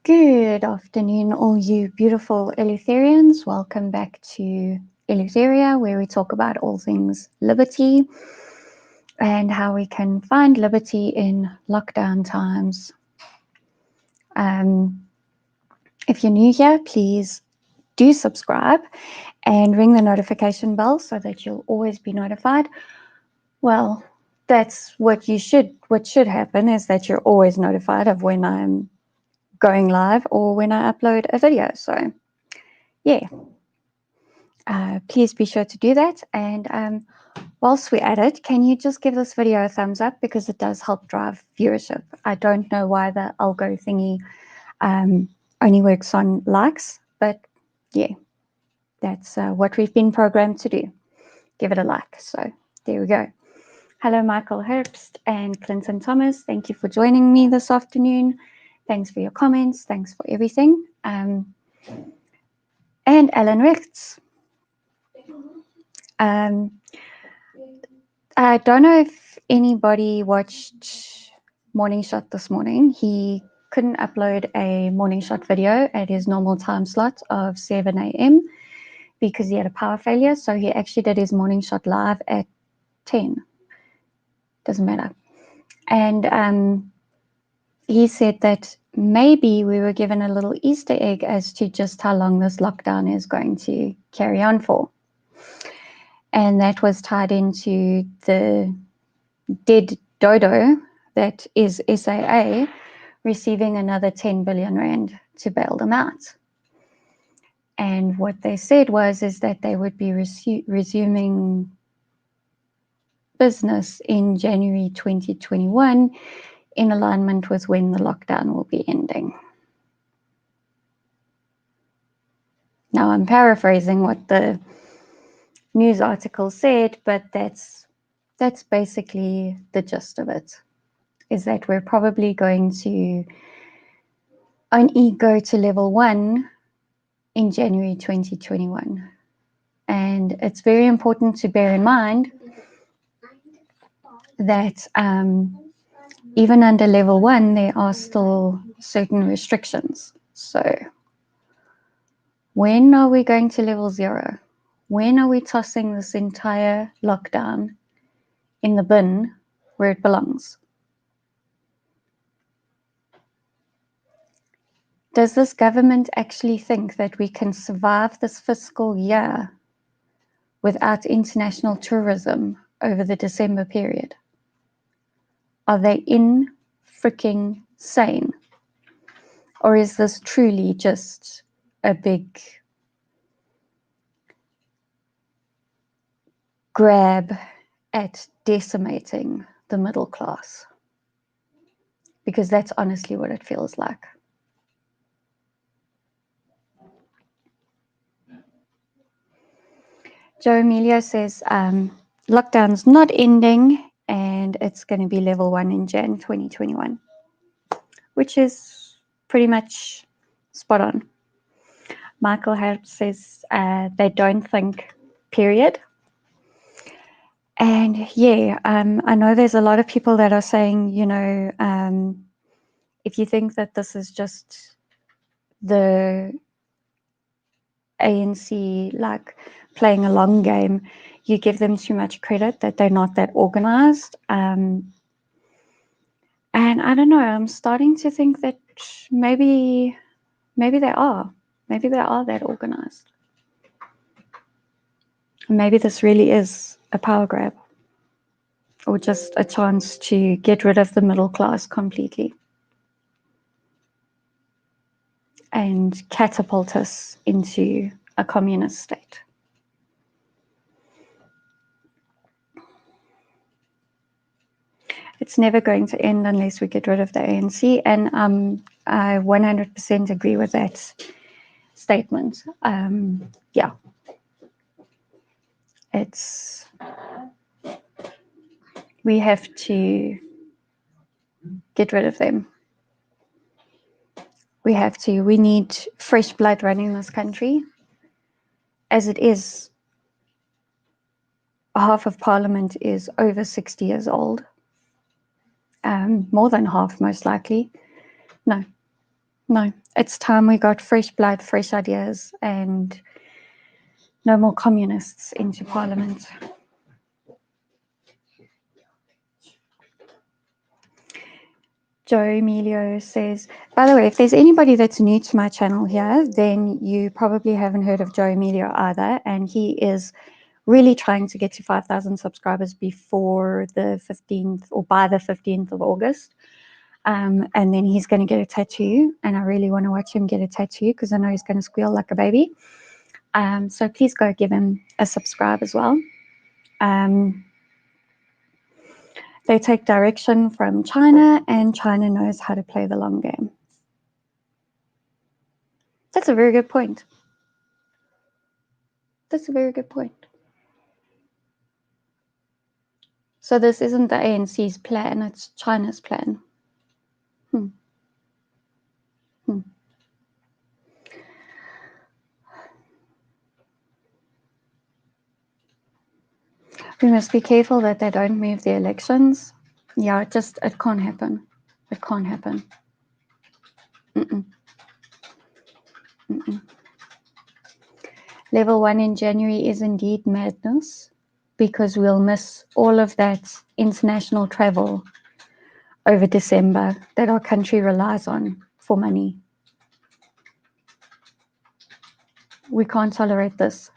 Good afternoon, all you beautiful Eleutherians. Welcome back to Eleutheria, where we talk about all things liberty and how we can find liberty in lockdown times. If you're new here, please do subscribe and ring the notification bell so that you'll always be notified. Well, that's what should happen is that you're always notified of when I'm going live or when I upload a video. So yeah, please be sure to do that. And whilst we're at it, can you just give this video a thumbs up, because it does help drive viewership. I don't know why the algo thingy only works on likes, but yeah, that's what we've been programmed to do. Give it a like. So there we go. Hello, Michael Herbst and Clinton Thomas. Thank you for joining me this afternoon. Thanks for your comments. Thanks for everything. And Alan Rechts. I don't know if anybody watched Morning Shot this morning. He couldn't upload a Morning Shot video at his normal time slot of 7 a.m. because he had a power failure. So he actually did his Morning Shot live at 10. Doesn't matter. And he said that maybe we were given a little Easter egg as to just how long this lockdown is going to carry on for. And that was tied into the dead Dodo, that is SAA, receiving another 10 billion rand to bail them out. And what they said is that they would be resuming business in January 2021 in alignment with when the lockdown will be ending. Now, I'm paraphrasing what the news article said, but that's basically the gist of it, is that we're probably going to only go to level 1 in January 2021. And it's very important to bear in mind that even under level 1, there are still certain restrictions. So when are we going to level 0? When are we tossing this entire lockdown in the bin where it belongs? Does this government actually think that we can survive this fiscal year without international tourism over the December period? Are they in freaking sane? Or is this truly just a big grab at decimating the middle class? Because that's honestly what it feels like. Joe Emilio says lockdown's not ending and it's going to be level 1 in Jan 2021, which is pretty much spot on. Michael Harp says they don't think, period. And yeah, I know there's a lot of people that are saying, if you think that this is just the ANC like playing a long game, you give them too much credit, that they're not that organized. And I don't know, I'm starting to think that maybe they are. Maybe they are that organized. Maybe this really is a power grab, or just a chance to get rid of the middle class completely and catapult us into a communist state. It's never going to end unless we get rid of the ANC, and I 100% agree with that statement. Yeah, we have to get rid of them. We need fresh blood running this country. As it is, half of Parliament is over 60 years old. More than half, most likely. No, No, it's time we got fresh blood, fresh ideas, and no more communists into Parliament. Joe Emilio says, by the way, if there's anybody that's new to my channel here, then you probably haven't heard of Joe Emilio either. And he is really trying to get to 5,000 subscribers before the 15th or by the 15th of August. And then he's going to get a tattoo. And I really want to watch him get a tattoo because I know he's going to squeal like a baby. So please go give him a subscribe as well. They take direction from China, and China knows how to play the long game. That's a very good point. That's a very good point. So this isn't the ANC's plan, it's China's plan. We must be careful that they don't move the elections. Yeah, it can't happen. It can't happen. Level 1 in January is indeed madness because we'll miss all of that international travel over December that our country relies on for money. We can't tolerate this.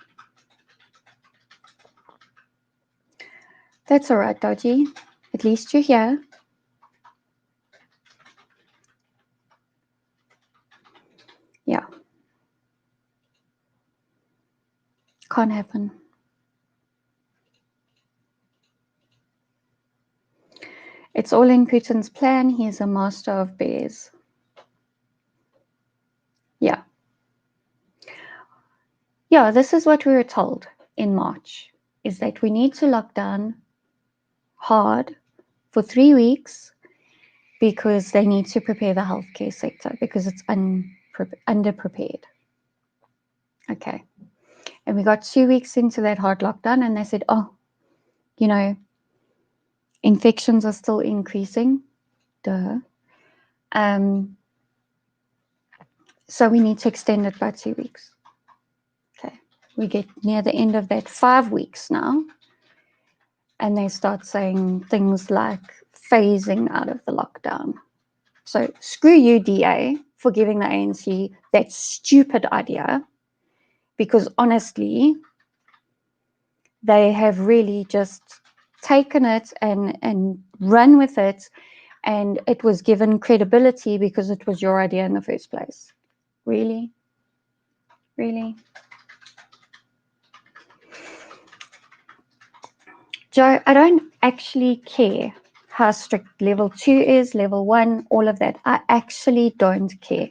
That's all right, Dodgy. At least you're here. Yeah. Can't happen. It's all in Putin's plan. He's a master of bears. Yeah. Yeah, this is what we were told in March, is that we need to lock down hard for 3 weeks because they need to prepare the healthcare sector because it's underprepared. Okay. And we got 2 weeks into that hard lockdown and they said, oh, you know, infections are still increasing. Duh. So we need to extend it by 2 weeks. Okay. We get near the end of that 5 weeks now. And they start saying things like phasing out of the lockdown. So screw you, DA, for giving the ANC that stupid idea. Because honestly, they have really just taken it and run with it. And it was given credibility because it was your idea in the first place. Really? Really? Joe, I don't actually care how strict level 2 is, level 1, all of that. I actually don't care.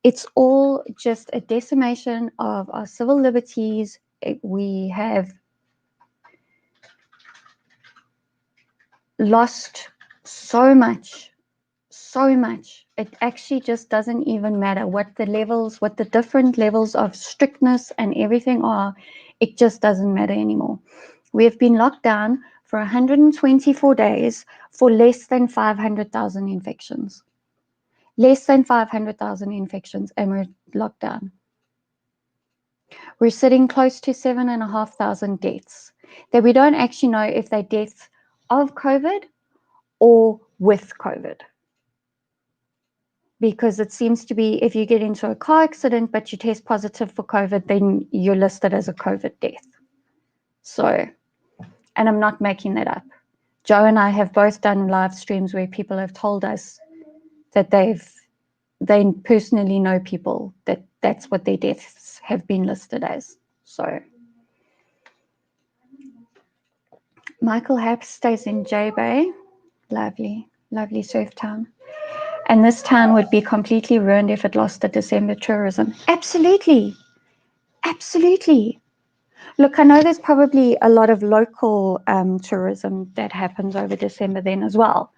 It's all just a decimation of our civil liberties. We have lost so much. It actually just doesn't even matter what the different levels of strictness and everything are. It just doesn't matter anymore. We have been locked down for 124 days for less than 500,000 infections. Less than 500,000 infections, and we're locked down. We're sitting close to 7,500 deaths that we don't actually know if they're deaths of COVID or with COVID. Because it seems to be if you get into a car accident but you test positive for COVID, then you're listed as a COVID death. So, and I'm not making that up. Joe and I have both done live streams where people have told us that they personally know people that's what their deaths have been listed as. So, Michael Haps stays in J Bay. Lovely, lovely surf town. And this town would be completely ruined if it lost the December tourism. Absolutely. Absolutely. Look, I know there's probably a lot of local tourism that happens over December then as well.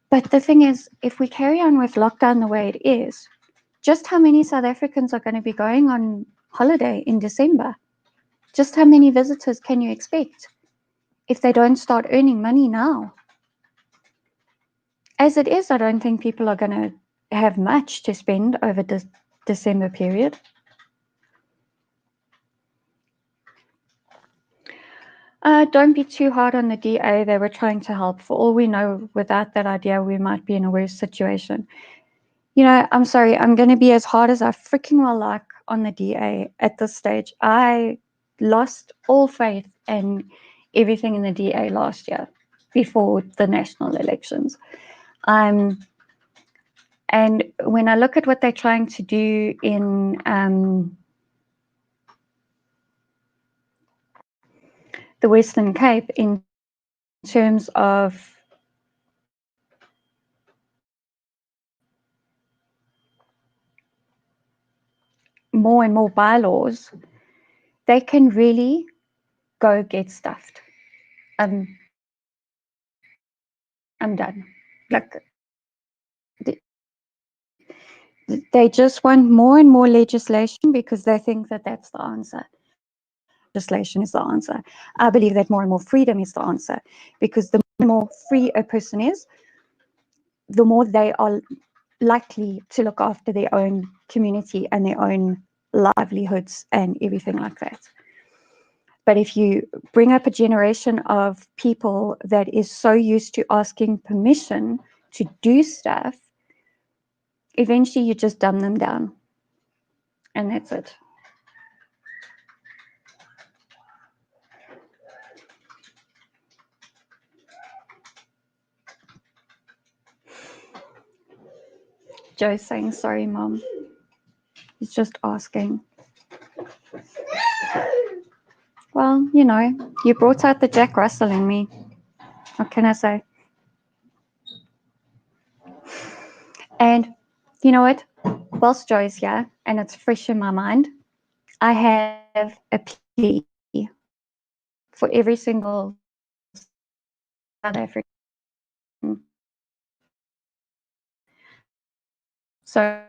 But the thing is, if we carry on with lockdown the way it is, just how many South Africans are going to be going on holiday in December? Just how many visitors can you expect if they don't start earning money now? As it is, I don't think people are going to have much to spend over the December period. Don't be too hard on the DA. They were trying to help. For all we know, without that idea, we might be in a worse situation. You know, I'm sorry, I'm going to be as hard as I freaking well like on the DA at this stage. I lost all faith in everything in the DA last year before the national elections. And when I look at what they're trying to do in the Western Cape in terms of more and more bylaws, they can really go get stuffed. I'm done. Like, they just want more and more legislation because they think that that's the answer. Legislation is the answer. I believe that more and more freedom is the answer, because the more free a person is, the more they are likely to look after their own community and their own livelihoods and everything like that. But if you bring up a generation of people that is so used to asking permission to do stuff, eventually you just dumb them down. And that's it. Joe's saying, sorry, Mom. He's just asking. Well, you know, you brought out the Jack Russell in me. What can I say? And you know what? Whilst Joe's here and it's fresh in my mind, I have a plea for every single South African. So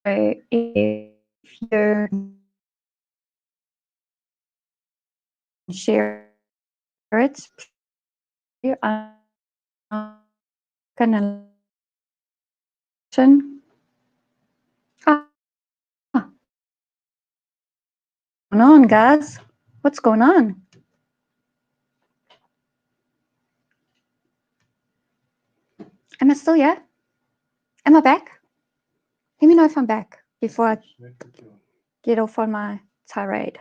if you share it, I'm gonna listen. What's going on, guys? What's going on? Am I still here? Am I back? Let me know if I'm back before I get off on my tirade.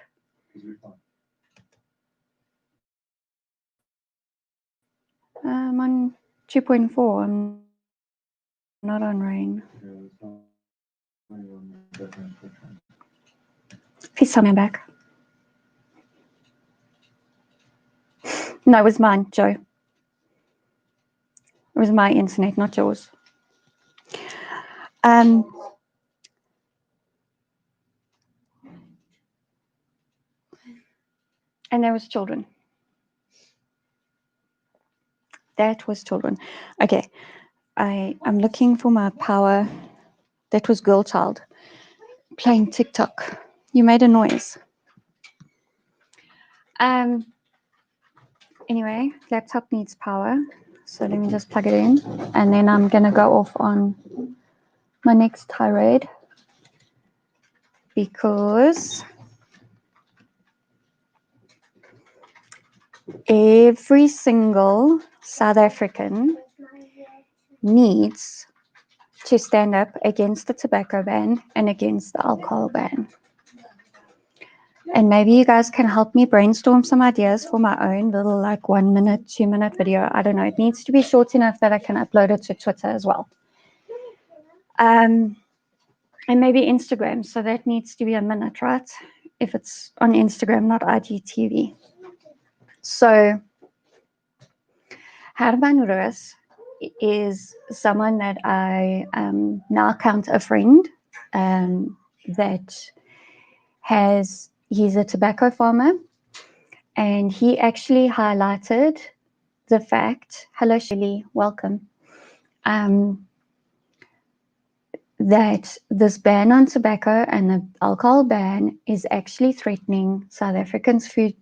I'm on 2.4. I'm not on rain. Please tell me I'm back. No, it was mine, Joe. It was my internet, not yours. And there was children. That was children. Okay. I'm looking for my power. That was girl child playing TikTok. You made a noise. Anyway, laptop needs power. So let me just plug it in. And then I'm going to go off on my next tirade. Because every single South African needs to stand up against the tobacco ban and against the alcohol ban. And maybe you guys can help me brainstorm some ideas for my own little 1 minute, 2 minute video. I don't know. It needs to be short enough that I can upload it to Twitter as well. And maybe Instagram. So that needs to be a minute, right? If it's on Instagram, not IGTV. So Herman Roos is someone that I now count a friend that he's a tobacco farmer, and he actually highlighted the fact, hello Shelley, welcome, that this ban on tobacco and the alcohol ban is actually threatening South Africa's food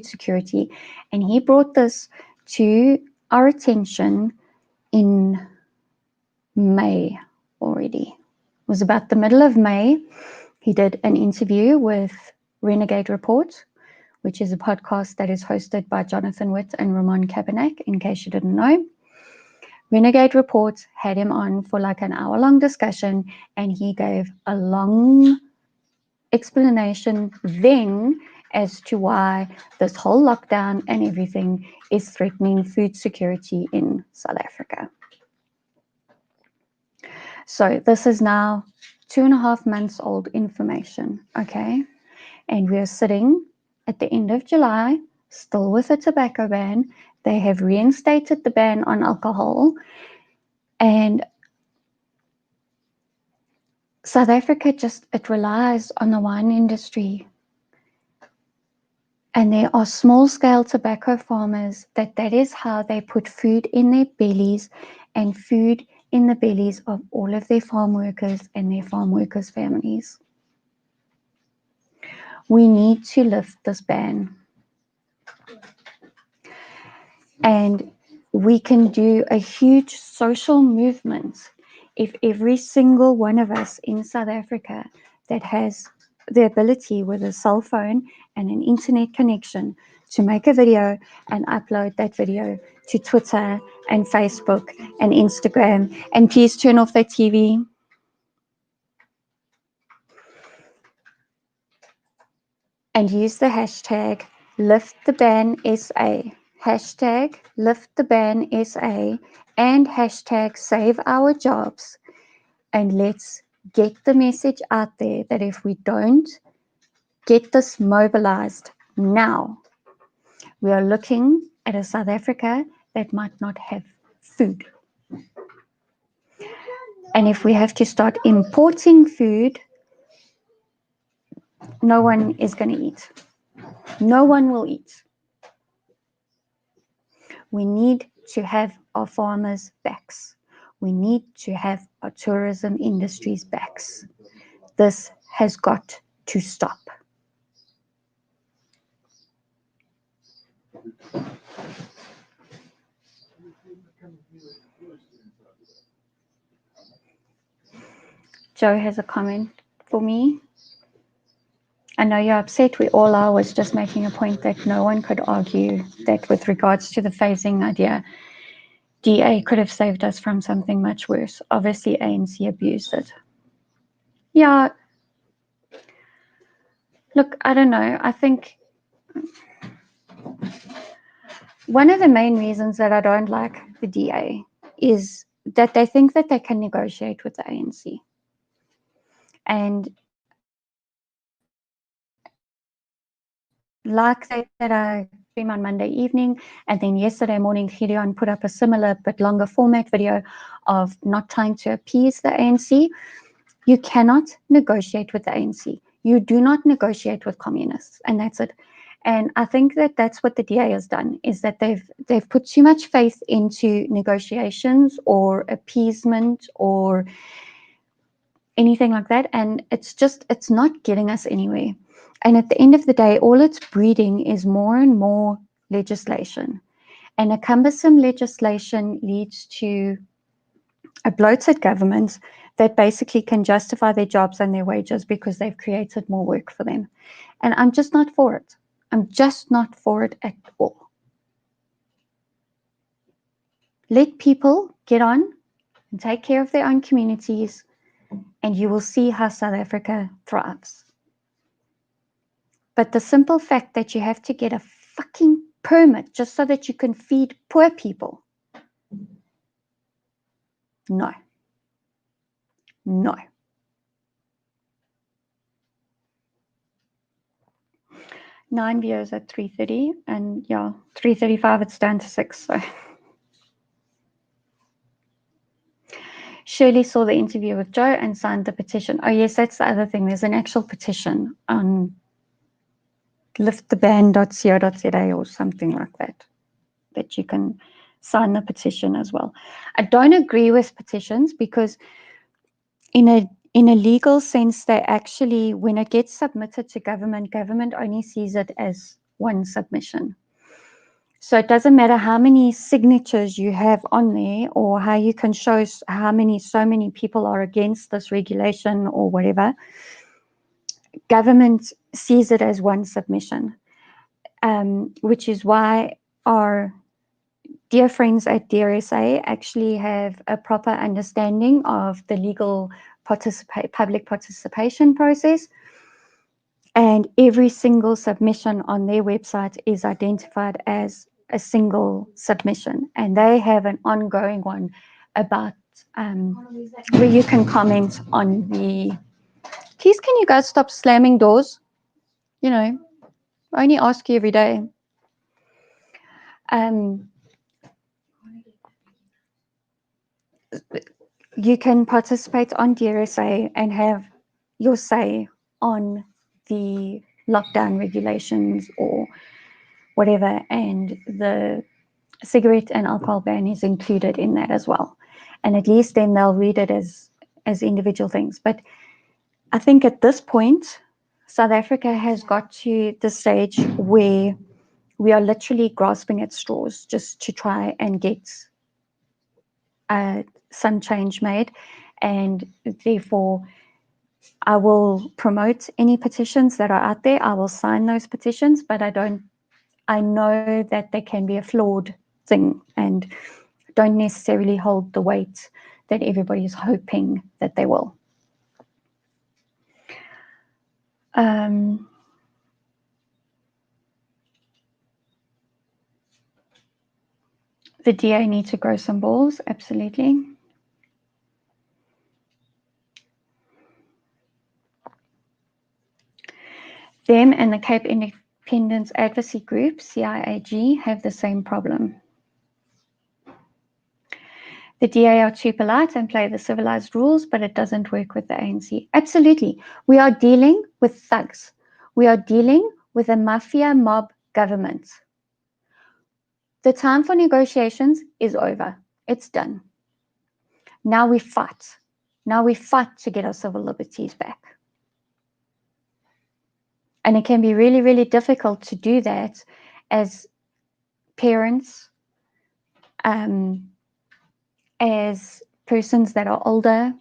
security, and he brought this to our attention in May already. It was about the middle of May. He did an interview with Renegade Report, which is a podcast that is hosted by Jonathan Witt and Ramon Cabernac, in case you didn't know. Renegade Report had him on for like an hour-long discussion, and he gave a long explanation then as to why this whole lockdown and everything is threatening food security in South Africa. So this is now 2.5 months old information, okay? And we're sitting at the end of July, still with a tobacco ban. They have reinstated the ban on alcohol. And South Africa it relies on the wine industry. And there are small-scale tobacco farmers that is how they put food in their bellies and food in the bellies of all of their farm workers and their farm workers' families. We need to lift this ban. And we can do a huge social movement if every single one of us in South Africa that has the ability with a cell phone and an internet connection to make a video and upload that video to Twitter and Facebook and Instagram. And please turn off that TV. And use the hashtag #LiftTheBanSA, hashtag #LiftTheBanSA, and hashtag #SaveOurJobs. And let's get the message out there that if we don't get this mobilized now, we are looking at a South Africa that might not have food. And if we have to start importing food, no one is going to eat. No one will eat. We need to have our farmers' backs. We need to have our tourism industry's backs. This has got to stop. Joe has a comment for me. I know you're upset. We all are. I was just making a point that no one could argue that with regards to the phasing idea, DA could have saved us from something much worse. Obviously, ANC abused it. Yeah. Look, I don't know. I think one of the main reasons that I don't like the DA is that they think that they can negotiate with the ANC. And like that I stream on Monday evening, and then yesterday morning, Gideon put up a similar but longer format video of not trying to appease the ANC. You cannot negotiate with the ANC. You do not negotiate with communists, and that's it. And I think that that's what the DA has done, is that they've put too much faith into negotiations or appeasement or anything like that, and it's not getting us anywhere. And at the end of the day, all it's breeding is more and more legislation. And a cumbersome legislation leads to a bloated government that basically can justify their jobs and their wages because they've created more work for them. And I'm just not for it. I'm just not for it at all. Let people get on and take care of their own communities, and you will see how South Africa thrives. But the simple fact that you have to get a fucking permit just so that you can feed poor people, no. No. Nine viewers at 3:30, and yeah, 3:35 it's down to 6. So Shirley saw the interview with Joe and signed the petition. Oh yes, that's the other thing. There's an actual petition on lifttheban.co.za or something like that you can sign the petition as well. I don't agree with petitions because in a legal sense, they actually, when it gets submitted to government only sees it as one submission. So it doesn't matter how many signatures you have on there or how you can show how so many people are against this regulation or whatever. Government sees it as one submission, which is why our dear friends at DRSA actually have a proper understanding of the legal public participation process. And every single submission on their website is identified as a single submission. And they have an ongoing one about where you can comment on the... Please, can you guys stop slamming doors? You know, I only ask you every day. You can participate on DRSA and have your say on the lockdown regulations or whatever, and the cigarette and alcohol ban is included in that as well. And at least then they'll read it as individual things. But I think at this point, South Africa has got to the stage where we are literally grasping at straws just to try and get some change made. And therefore, I will promote any petitions that are out there. I will sign those petitions, but I know that they can be a flawed thing and don't necessarily hold the weight that everybody is hoping that they will. The DA need to grow some balls, absolutely. Them and the Cape Independence Advocacy Group, CIAG, have the same problem. The DA are too polite and play the civilized rules, but it doesn't work with the ANC. Absolutely. We are dealing with thugs. We are dealing with a mafia mob government. The time for negotiations is over. It's done. Now we fight. Now we fight to get our civil liberties back. And it can be really, really difficult to do that as parents, as persons that are older.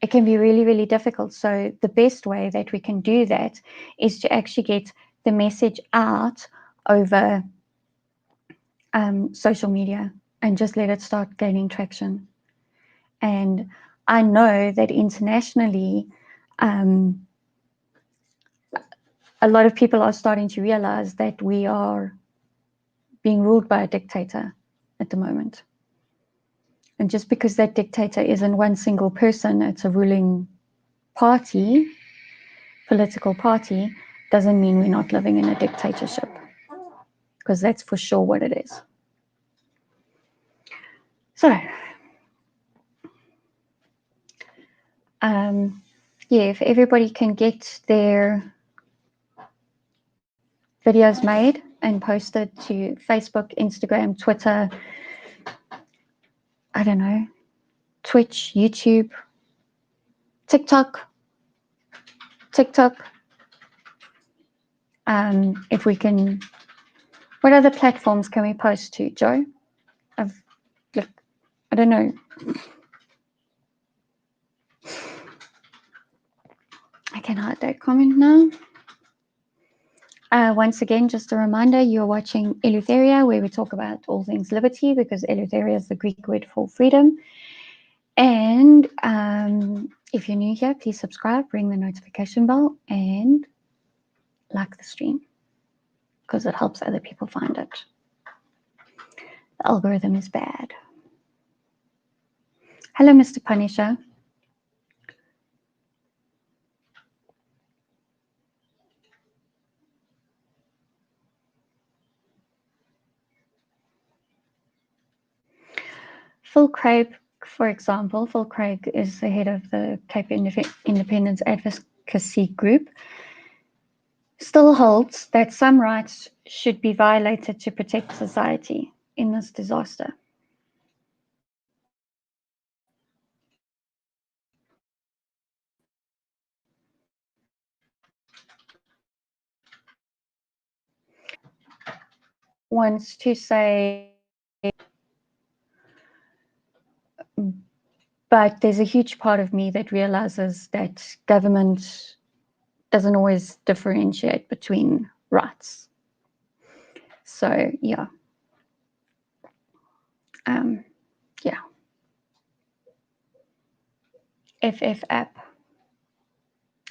It can be really, really difficult. So the best way that we can do that is to actually get the message out over social media and just let it start gaining traction. And I know that internationally, a lot of people are starting to realize that we are being ruled by a dictator at the moment. And just because that dictator isn't one single person, it's a ruling party, political party, doesn't mean we're not living in a dictatorship, because that's for sure what it is. So, yeah, if everybody can get their videos made and posted to Facebook, Instagram, Twitter, I don't know, Twitch, YouTube, TikTok. If we can, what other platforms can we post to, Joe? I don't know. I can hide that comment now. Once again, just a reminder, you're watching Eleutheria, where we talk about all things liberty, because Eleutheria is the Greek word for freedom. And if you're new here, please subscribe, ring the notification bell, and like the stream, because it helps other people find it. The algorithm is bad. Hello, Mr. Punisher. Phil Craig, for example, Phil Craig is the head of the Cape Independence Advocacy Group, still holds that some rights should be violated to protect society in this disaster. wants to say, but there's a huge part of me that realizes that government doesn't always differentiate between rights. So yeah. Yeah. FF app.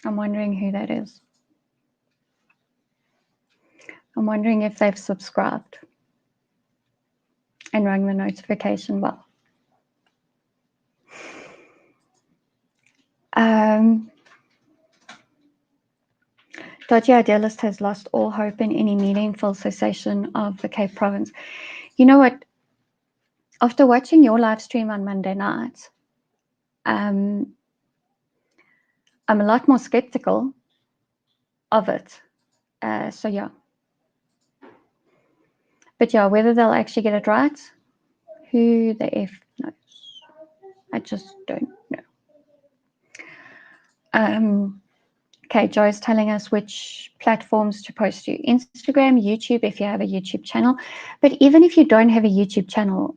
I'm wondering who that is. I'm wondering if they've subscribed and rang the notification bell. Dodgy Idealist has lost all hope in any meaningful cessation of the Cape Province. You know what? After watching your live stream on Monday night, I'm a lot more skeptical of it. So yeah. But yeah, whether they'll actually get it right, who the F knows? I just don't know. Okay, Joe's telling us which platforms to post to. Instagram, YouTube, if you have a YouTube channel. But even if you don't have a YouTube channel,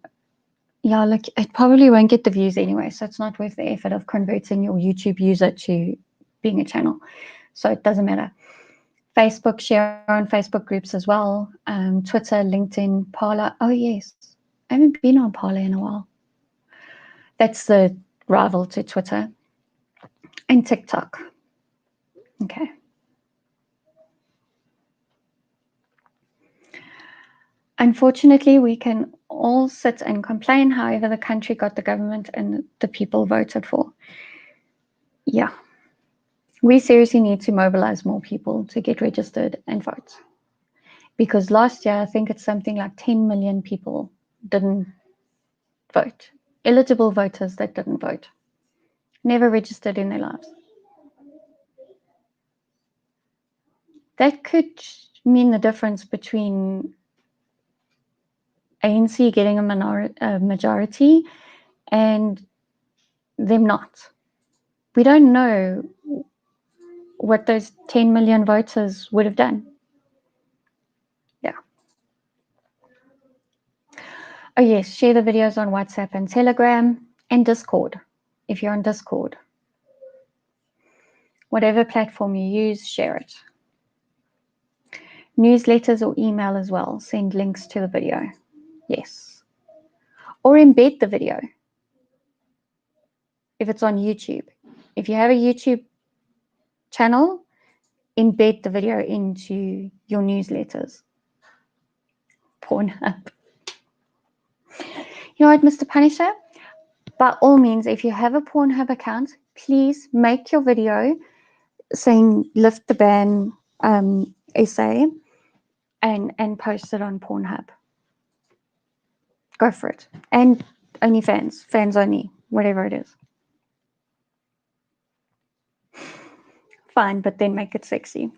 yeah, look, it probably won't get the views anyway, so it's not worth the effort of converting your YouTube user to being a channel. So it doesn't matter. Facebook, share on Facebook groups as well. Twitter, LinkedIn, Parler. Oh, yes. I haven't been on Parler in a while. That's the rival to Twitter. And TikTok. Okay. Unfortunately, we can all sit and complain, however, the country got the government and the people voted for. Yeah. We seriously need to mobilize more people to get registered and vote. Because last year, I think it's something like 10 million people didn't vote. Eligible voters that didn't vote. Never registered in their lives. That could mean the difference between ANC getting a majority and them not. We don't know what those 10 million voters would have done. Yeah. Oh yes, share the videos on WhatsApp and Telegram and Discord, if you're on Discord. Whatever platform you use, share it. Newsletters or email as well, send links to the video. Yes. Or embed the video if it's on YouTube. If you have a YouTube channel, embed the video into your newsletters. Pornhub. You know what, Mr. Punisher? By all means, if you have a Pornhub account, please make your video saying lift the ban essay and post it on Pornhub. Go for it. And OnlyFans, fans only, whatever it is. Fine, but then make it sexy.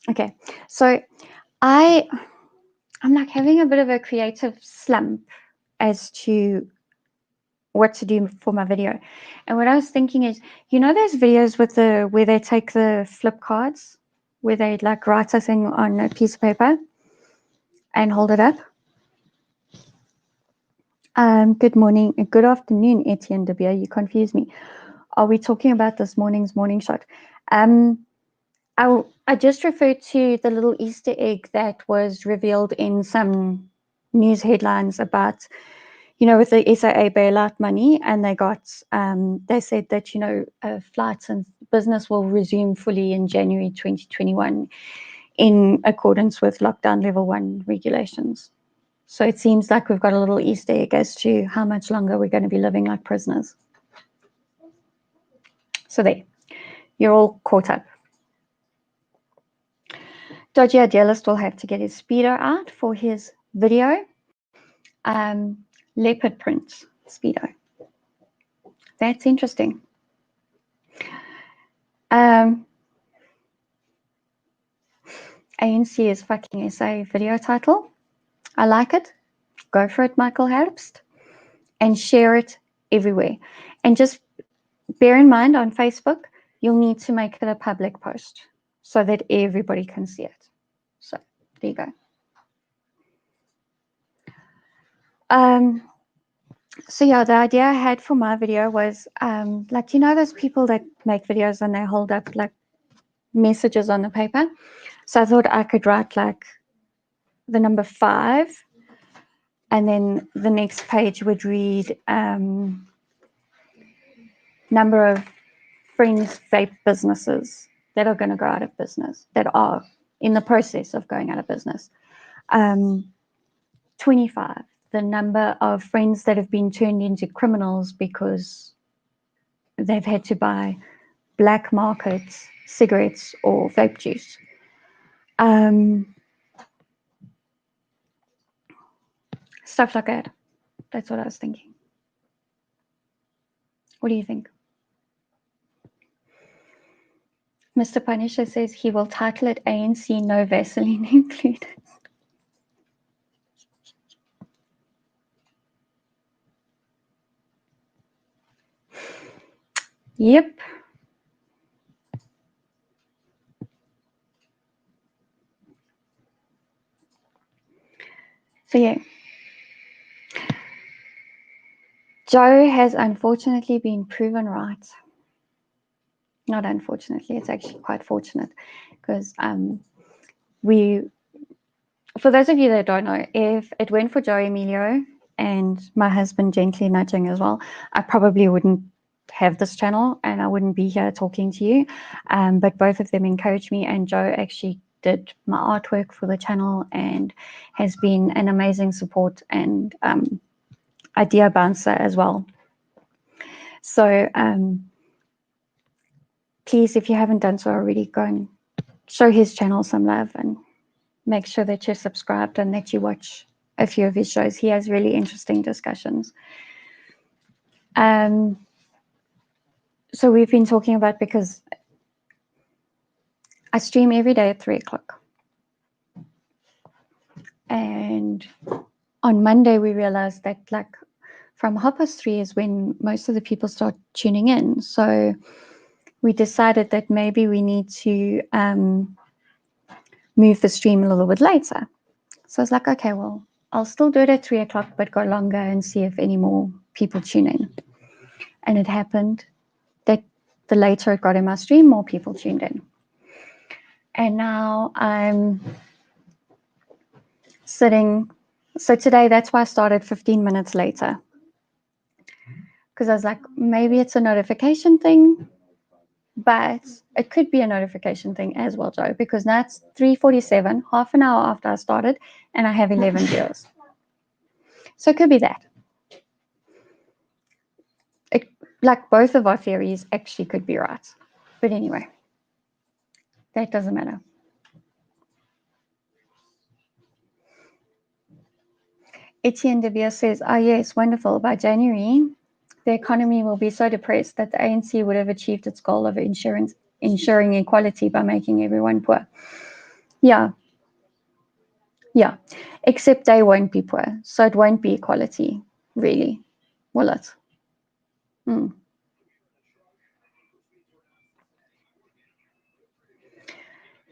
Okay, so I'm like having a bit of a creative slump as to what to do for my video. And what I was thinking is, you know those videos with where they take the flip cards, where they like write a thing on a piece of paper and hold it up? Good morning, good afternoon, Etienne de Beer. You confuse me. Are we talking about this morning's morning shot? I just referred to the little Easter egg that was revealed in some news headlines about, you know, with the SAA bailout money, and they said that, flights and business will resume fully in January 2021 in accordance with lockdown level 1 regulations. So it seems like we've got a little Easter egg as to how much longer we're going to be living like prisoners. So there, you're all caught up. Dodgy Idealist will have to get his speedo out for his video. Leopard print speedo. That's interesting. ANC is fucking SA video title. I like it. Go for it, Michael Herbst. And share it everywhere. And just bear in mind on Facebook, you'll need to make it a public post so that everybody can see it. So there you go. So yeah, the idea I had for my video was like, you know, those people that make videos and they hold up like messages on the paper. So I thought I could write like the number 5, and then the next page would read number of friends vape businesses that are going to go out of business, that are in the process of going out of business. 25, the number of friends that have been turned into criminals because they've had to buy black market cigarettes or vape juice. Stuff like that. That's what I was thinking. What do you think? Mr. Punisher says he will title it ANC No Vaseline Included. Yep. So yeah. Joe has unfortunately been proven right. Not unfortunately, it's actually quite fortunate, because for those of you that don't know, if it went for Joe Emilio and my husband gently nudging as well, I probably wouldn't have this channel and I wouldn't be here talking to you. But both of them encouraged me, and Joe actually did my artwork for the channel and has been an amazing support and idea bouncer as well. So please, if you haven't done so already, go and show his channel some love and make sure that you're subscribed and that you watch a few of his shows. He has really interesting discussions. So we've been talking about, because I stream every day at 3 o'clock. And on Monday, we realized that like from 3:30 is when most of the people start tuning in. So we decided that maybe we need to move the stream a little bit later. So I was like, okay, well, I'll still do it at 3 o'clock, but go longer and see if any more people tune in. And it happened that the later it got in my stream, more people tuned in. And now I'm sitting. So today, that's why I started 15 minutes later. Because I was like, maybe it's a notification thing, but it could be a notification thing as well, Joe, because now it's 3:47, half an hour after I started, and I have 11 viewers. So it could be that. Like both of our theories actually could be right. But anyway, that doesn't matter. Etienne de Beer says, oh yes, wonderful. By January, the economy will be so depressed that the ANC would have achieved its goal of ensuring equality by making everyone poor. Yeah. Yeah. Except they won't be poor. So it won't be equality, really, will it?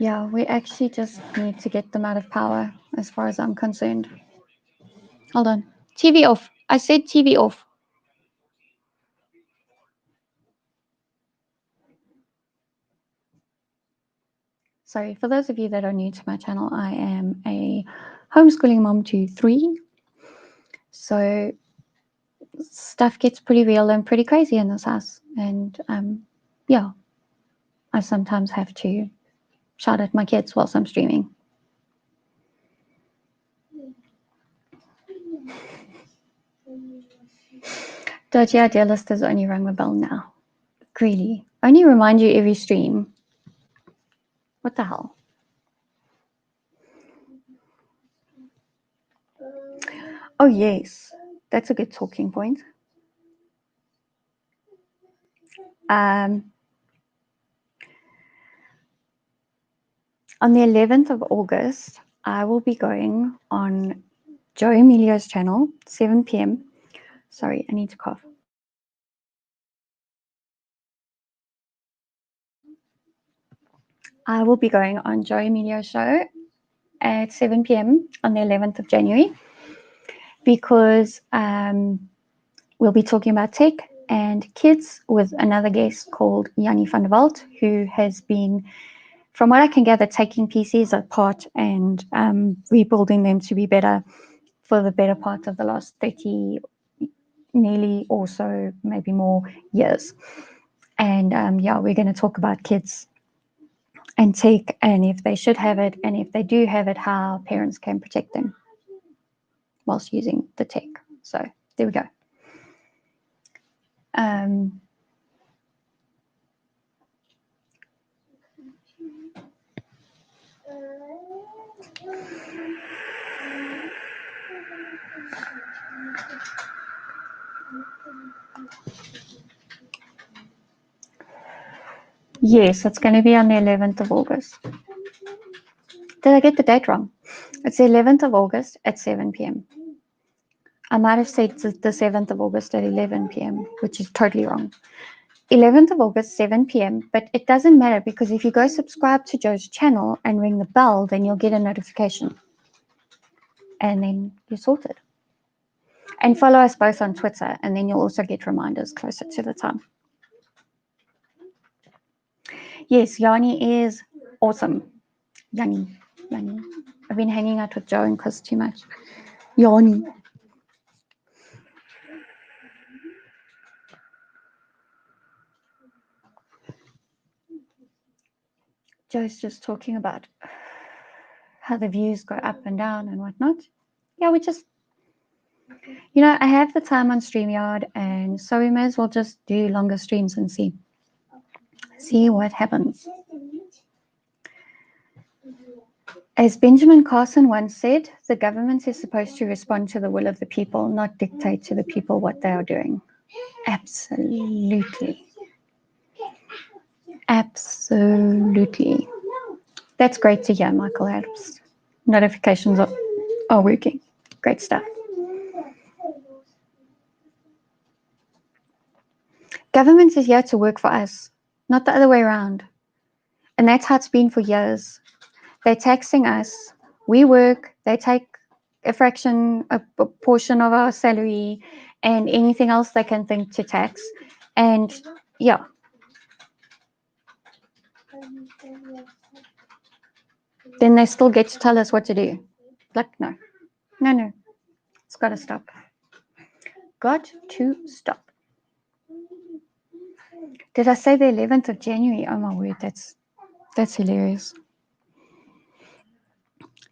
Yeah, we actually just need to get them out of power, as far as I'm concerned. Hold on. TV off. I said TV off. Sorry, for those of you that are new to my channel, I am a homeschooling mom to 3. So stuff gets pretty real and pretty crazy in this house. And yeah, I sometimes have to shout at my kids whilst I'm streaming. Dodgy Idea List has only rung the bell now. Greedy. Only remind you every stream. What the hell? Oh, yes. That's a good talking point. On the 11th of August, I will be going on Joe Emilio's channel, 7 p.m. Sorry, I need to cough. I will be going on Joe Emilio's show at 7 p.m. on the 11th of January. because we'll be talking about tech and kids with another guest called Yanni van der Walt, who has been, from what I can gather, taking PCs apart and rebuilding them to be better for the better part of the last 30, nearly or so, maybe more years. And yeah, we're going to talk about kids and tech, and if they should have it, and if they do have it, how parents can protect them whilst using the tech. So there we go. Yes, it's going to be on the 11th of August. Did I get the date wrong? It's the 11th of August at 7 p.m. I might have said the 7th of August at 11 p.m., which is totally wrong. 11th of August, 7 p.m. But it doesn't matter, because if you go subscribe to Joe's channel and ring the bell, then you'll get a notification. And then you're sorted. And follow us both on Twitter, and then you'll also get reminders closer to the time. Yes, Yanni is awesome. Yanni. I've been hanging out with Joe and Chris too much. Yanni. Joe's just talking about how the views go up and down and whatnot. Yeah, we just, I have the time on StreamYard, and so we may as well just do longer streams and see what happens. As Benjamin Carson once said, the government is supposed to respond to the will of the people, not dictate to the people what they are doing. Absolutely. Absolutely. That's great to hear, Michael Adams. Notifications are working. Great stuff. Government is here to work for us, not the other way around. And that's how it's been for years. They're taxing us. We work. They take a fraction, a portion of our salary, and anything else they can think to tax. And yeah. Then they still get to tell us what to do. Like, no. It's got to stop. Got to stop. Did I say the 11th of January? Oh my word, that's hilarious.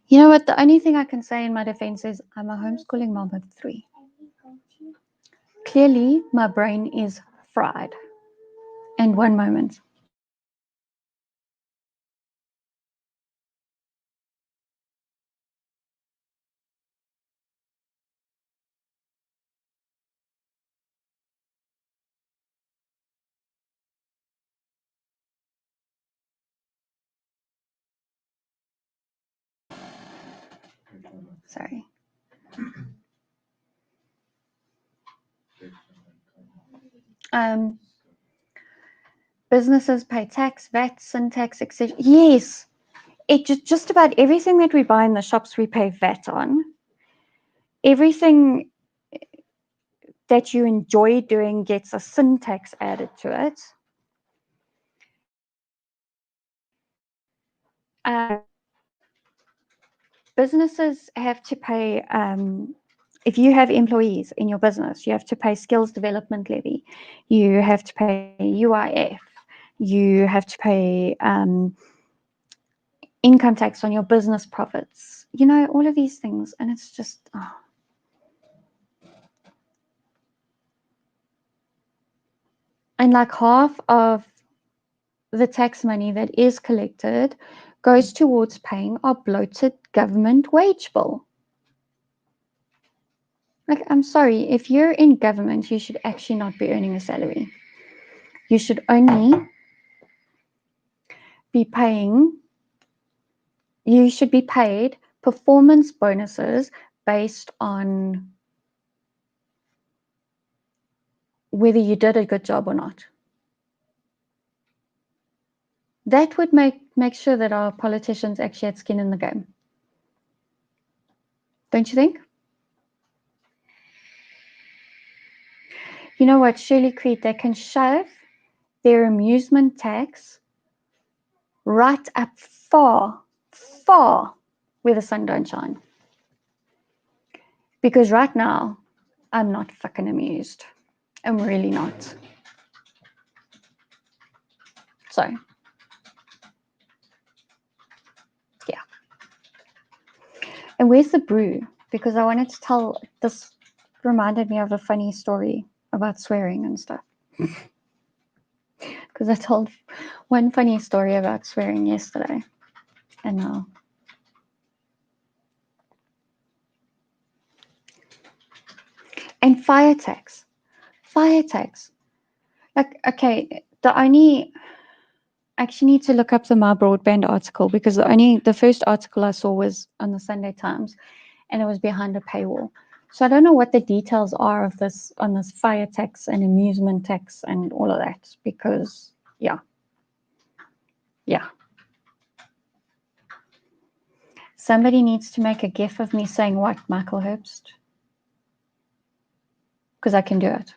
You know what? The only thing I can say in my defense is I'm a homeschooling mom of 3. Clearly, my brain is fried. And one moment. Sorry. Businesses pay tax, VAT, sin tax, etc. Yes, it just about everything that we buy in the shops we pay VAT on. Everything that you enjoy doing gets a sin tax added to it. Businesses have to pay, if you have employees in your business, you have to pay skills development levy, you have to pay UIF, you have to pay income tax on your business profits, all of these things. And it's just, And like half of the tax money that is collected goes towards paying our bloated government wage bill. Like, I'm sorry, if you're in government, you should actually not be earning a salary. You should only be paid performance bonuses based on whether you did a good job or not. That would make sure that our politicians actually had skin in the game. Don't you think? You know what, Shirley Creed, they can shove their amusement tax right up far, far where the sun don't shine. Because right now, I'm not fucking amused. I'm really not. So, yeah. And where's the brew? Because I wanted to tell, this reminded me of a funny story about swearing and stuff. Because I told one funny story about swearing yesterday. And now. And fire tax. Fire tax. Like, okay, I actually need to look up the My Broadband article, because the first article I saw was on the Sunday Times, and it was behind a paywall. So I don't know what the details are of this, on this fire tax and amusement tax and all of that, because yeah. Somebody needs to make a gif of me saying what, Michael Herbst? Because I can do it.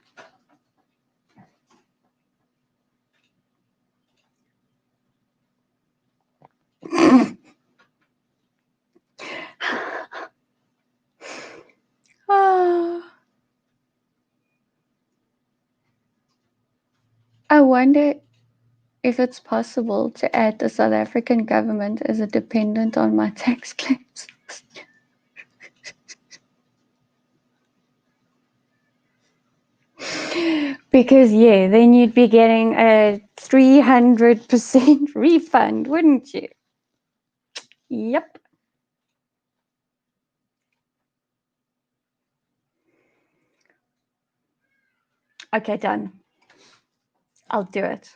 I wonder if it's possible to add the South African government as a dependent on my tax claims. Because, yeah, then you'd be getting a 300% refund, wouldn't you? Yep. Okay, done. I'll do it.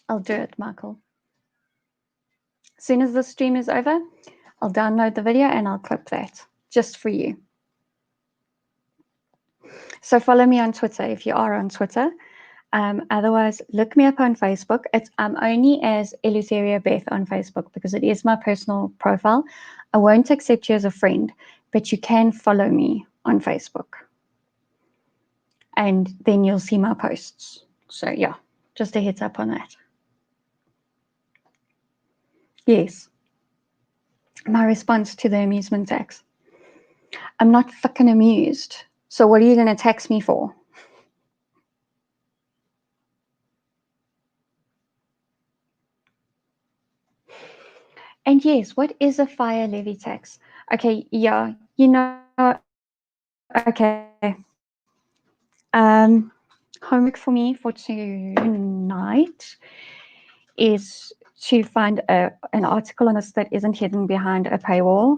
I'll do it, Michael. As soon as the stream is over, I'll download the video and I'll clip that just for you. So follow me on Twitter if you are on Twitter. Otherwise, look me up on Facebook. I'm only as Eleutheria Beth on Facebook because it is my personal profile. I won't accept you as a friend, but you can follow me on Facebook. And then you'll see my posts. So yeah, just a heads up on that. Yes. My response to the amusement tax. I'm not fucking amused. So what are you going to tax me for? And yes, what is a fire levy tax? Okay, yeah, you know, okay. Homework for me for tonight is to find an article on this that isn't hidden behind a paywall,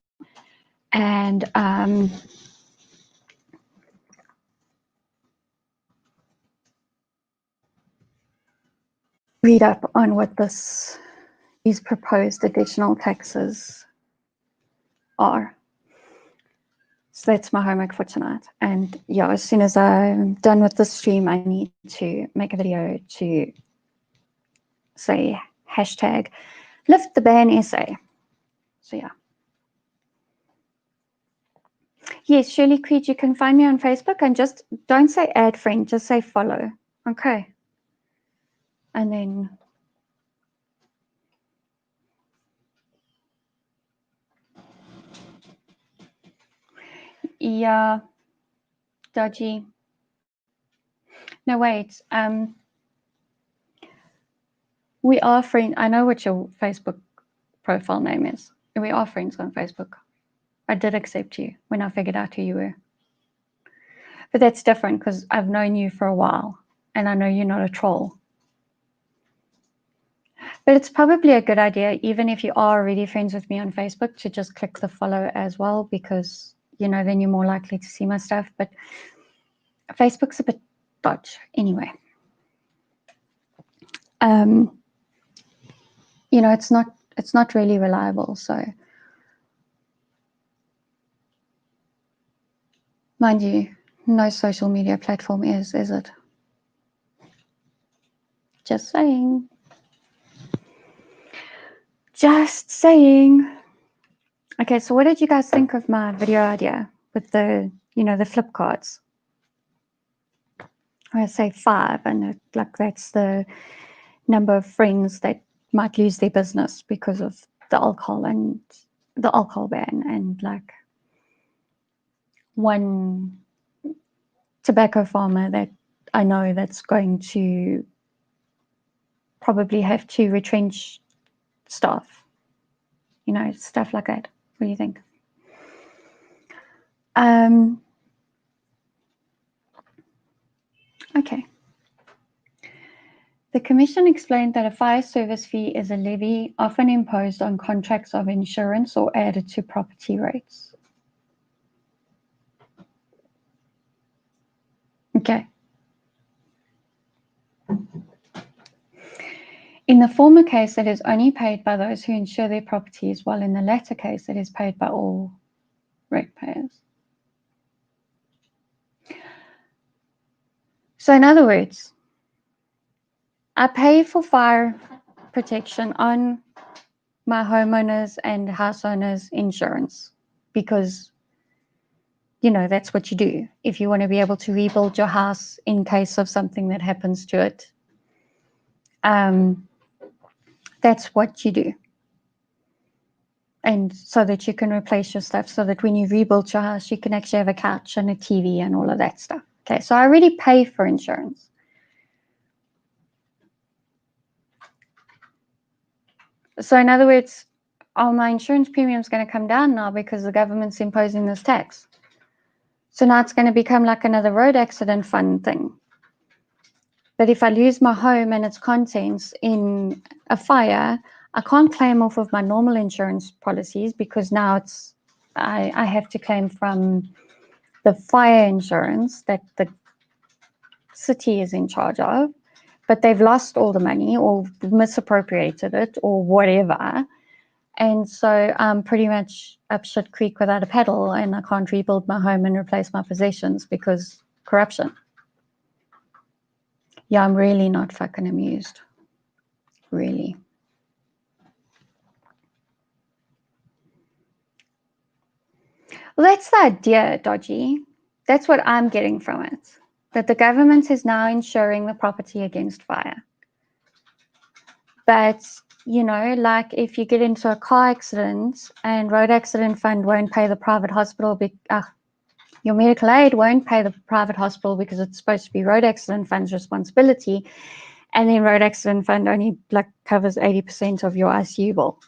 and read up on what these proposed additional taxes are. So that's my homework for tonight. And yeah, as soon as I'm done with the stream, I need to make a video to say hashtag lift the ban essay. So yeah. Yes, Shirley Creed, you can find me on Facebook, and just don't say add friend, just say follow. Okay. And then yeah, dodgy. No, wait. We are friends. I know what your Facebook profile name is. We are friends on Facebook. I did accept you when I figured out who you were. But that's different because I've known you for a while and I know you're not a troll. But it's probably a good idea, even if you are already friends with me on Facebook, to just click the follow as well, because, you know, then you're more likely to see my stuff. But Facebook's a bit dodgy anyway. You know, it's not really reliable. So mind you, no social media platform is it? Just saying. Just saying. Okay, so what did you guys think of my video idea with the, you know, the flip cards? I say 5, and like that's the number of friends that might lose their business because of the alcohol and the alcohol ban, and like one tobacco farmer that I know that's going to probably have to retrench staff, stuff like that. What do you think? Okay. The Commission explained that a fire service fee is a levy often imposed on contracts of insurance or added to property rates. Okay. In the former case, it is only paid by those who insure their properties, while in the latter case, it is paid by all ratepayers. So in other words, I pay for fire protection on my homeowners and house owners insurance because, that's what you do. If you want to be able to rebuild your house in case of something that happens to it, that's what you do. And so that you can replace your stuff, so that when you rebuild your house, you can actually have a couch and a TV and all of that stuff. Okay, so I already pay for insurance. So in other words, are my insurance premiums going to come down now because the government's imposing this tax? So now it's going to become like another road accident fund thing. But if I lose my home and its contents in a fire, I can't claim off of my normal insurance policies because now I have to claim from the fire insurance that the city is in charge of, but they've lost all the money or misappropriated it or whatever. And so I'm pretty much up shit creek without a paddle, and I can't rebuild my home and replace my possessions because corruption. Yeah, I'm really not fucking amused. Really. Well, that's the idea, Dodgy. That's what I'm getting from it. That the government is now insuring the property against fire. But, like if you get into a car accident and road accident fund won't pay the private hospital, your medical aid won't pay the private hospital because it's supposed to be road accident fund's responsibility. And then road accident fund only covers 80% of your ICU bill.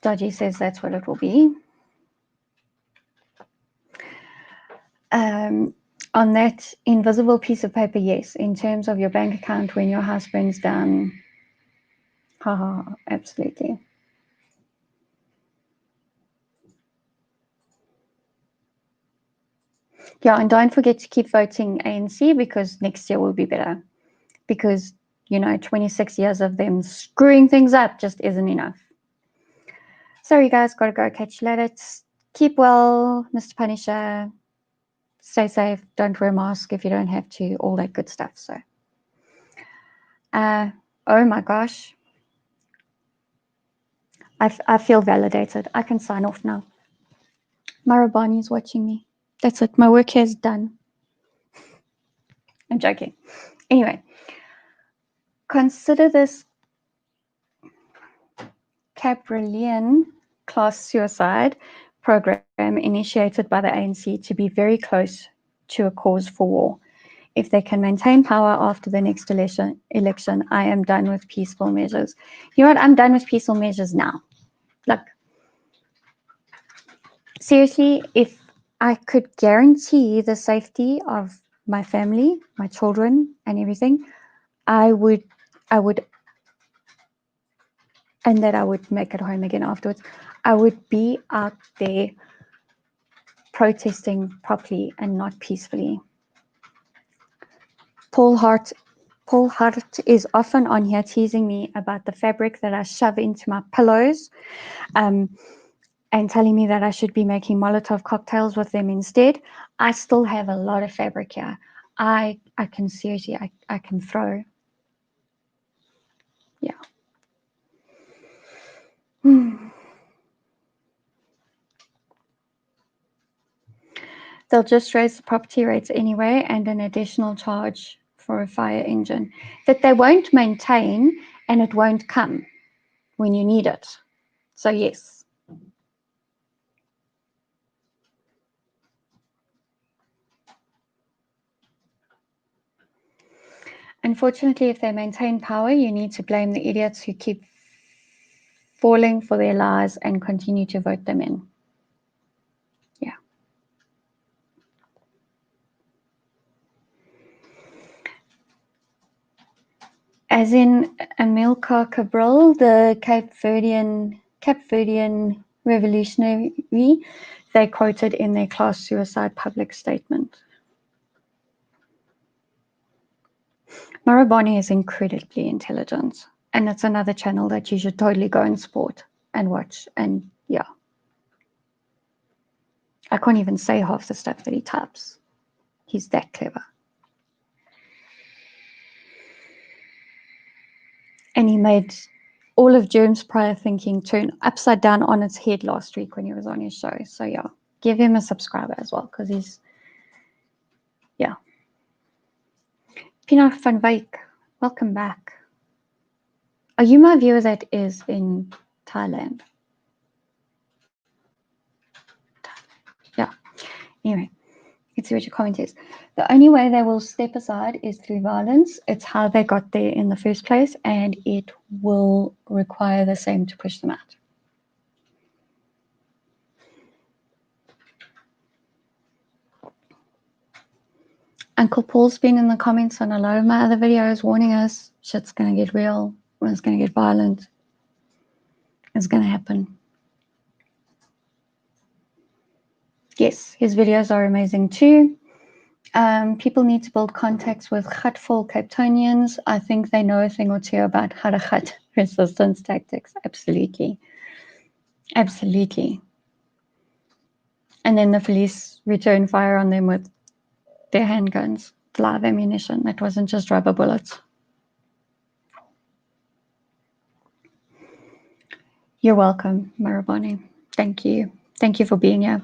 Dodgy says that's what it will be. On that invisible piece of paper, yes. In terms of your bank account when your house burns down, absolutely. Yeah, and don't forget to keep voting ANC because next year will be better. Because, 26 years of them screwing things up just isn't enough. Sorry, guys, gotta go. Catch you later. Keep well, Mr. Punisher. Stay safe. Don't wear a mask if you don't have to. All that good stuff. So, oh my gosh. I feel validated. I can sign off now. Marabani is watching me. That's it. My work here is done. I'm joking. Anyway, consider this Cabralian class suicide program initiated by the ANC to be very close to a cause for war. If they can maintain power after the next election, I am done with peaceful measures. You know what? I'm done with peaceful measures now. Look, seriously, if I could guarantee the safety of my family, my children, and everything, I would, and that I would make it home again afterwards. I would be out there protesting properly and not peacefully. Paul Hart is often on here teasing me about the fabric that I shove into my pillows, and telling me that I should be making Molotov cocktails with them instead. I still have a lot of fabric here. I can seriously, I can throw. Yeah. They'll just raise the property rates anyway and an additional charge for a fire engine that they won't maintain, and it won't come when you need it. So yes. Unfortunately, if they maintain power, you need to blame the idiots who keep falling for their lies and continue to vote them in. Yeah. As in Amilcar Cabral, the Cape Verdean revolutionary, they quoted in their class suicide public statement. Marabani is incredibly intelligent, and it's another channel that you should totally go and support and watch. And yeah, I can't even say half the stuff that he types. He's that clever. And he made all of Germ's prior thinking turn upside down on its head last week when he was on his show. So yeah, give him a subscriber as well, because he's, yeah. Pina van Wyk, welcome back. Are you my viewer that is in Thailand? Yeah. Anyway, let's see what your comment is. The only way they will step aside is through violence. It's how they got there in the first place, and it will require the same to push them out. Uncle Paul's been in the comments on a lot of my other videos warning us, shit's going to get real, it's going to get violent, it's going to happen. Yes, his videos are amazing too. People need to build contacts with Gatful Capetonians. I think they know a thing or two about how to Gat resistance tactics. Absolutely. Absolutely. And then the police return fire on them with their handguns, live ammunition. That wasn't just rubber bullets. You're welcome, Marabani. Thank you. Thank you for being here.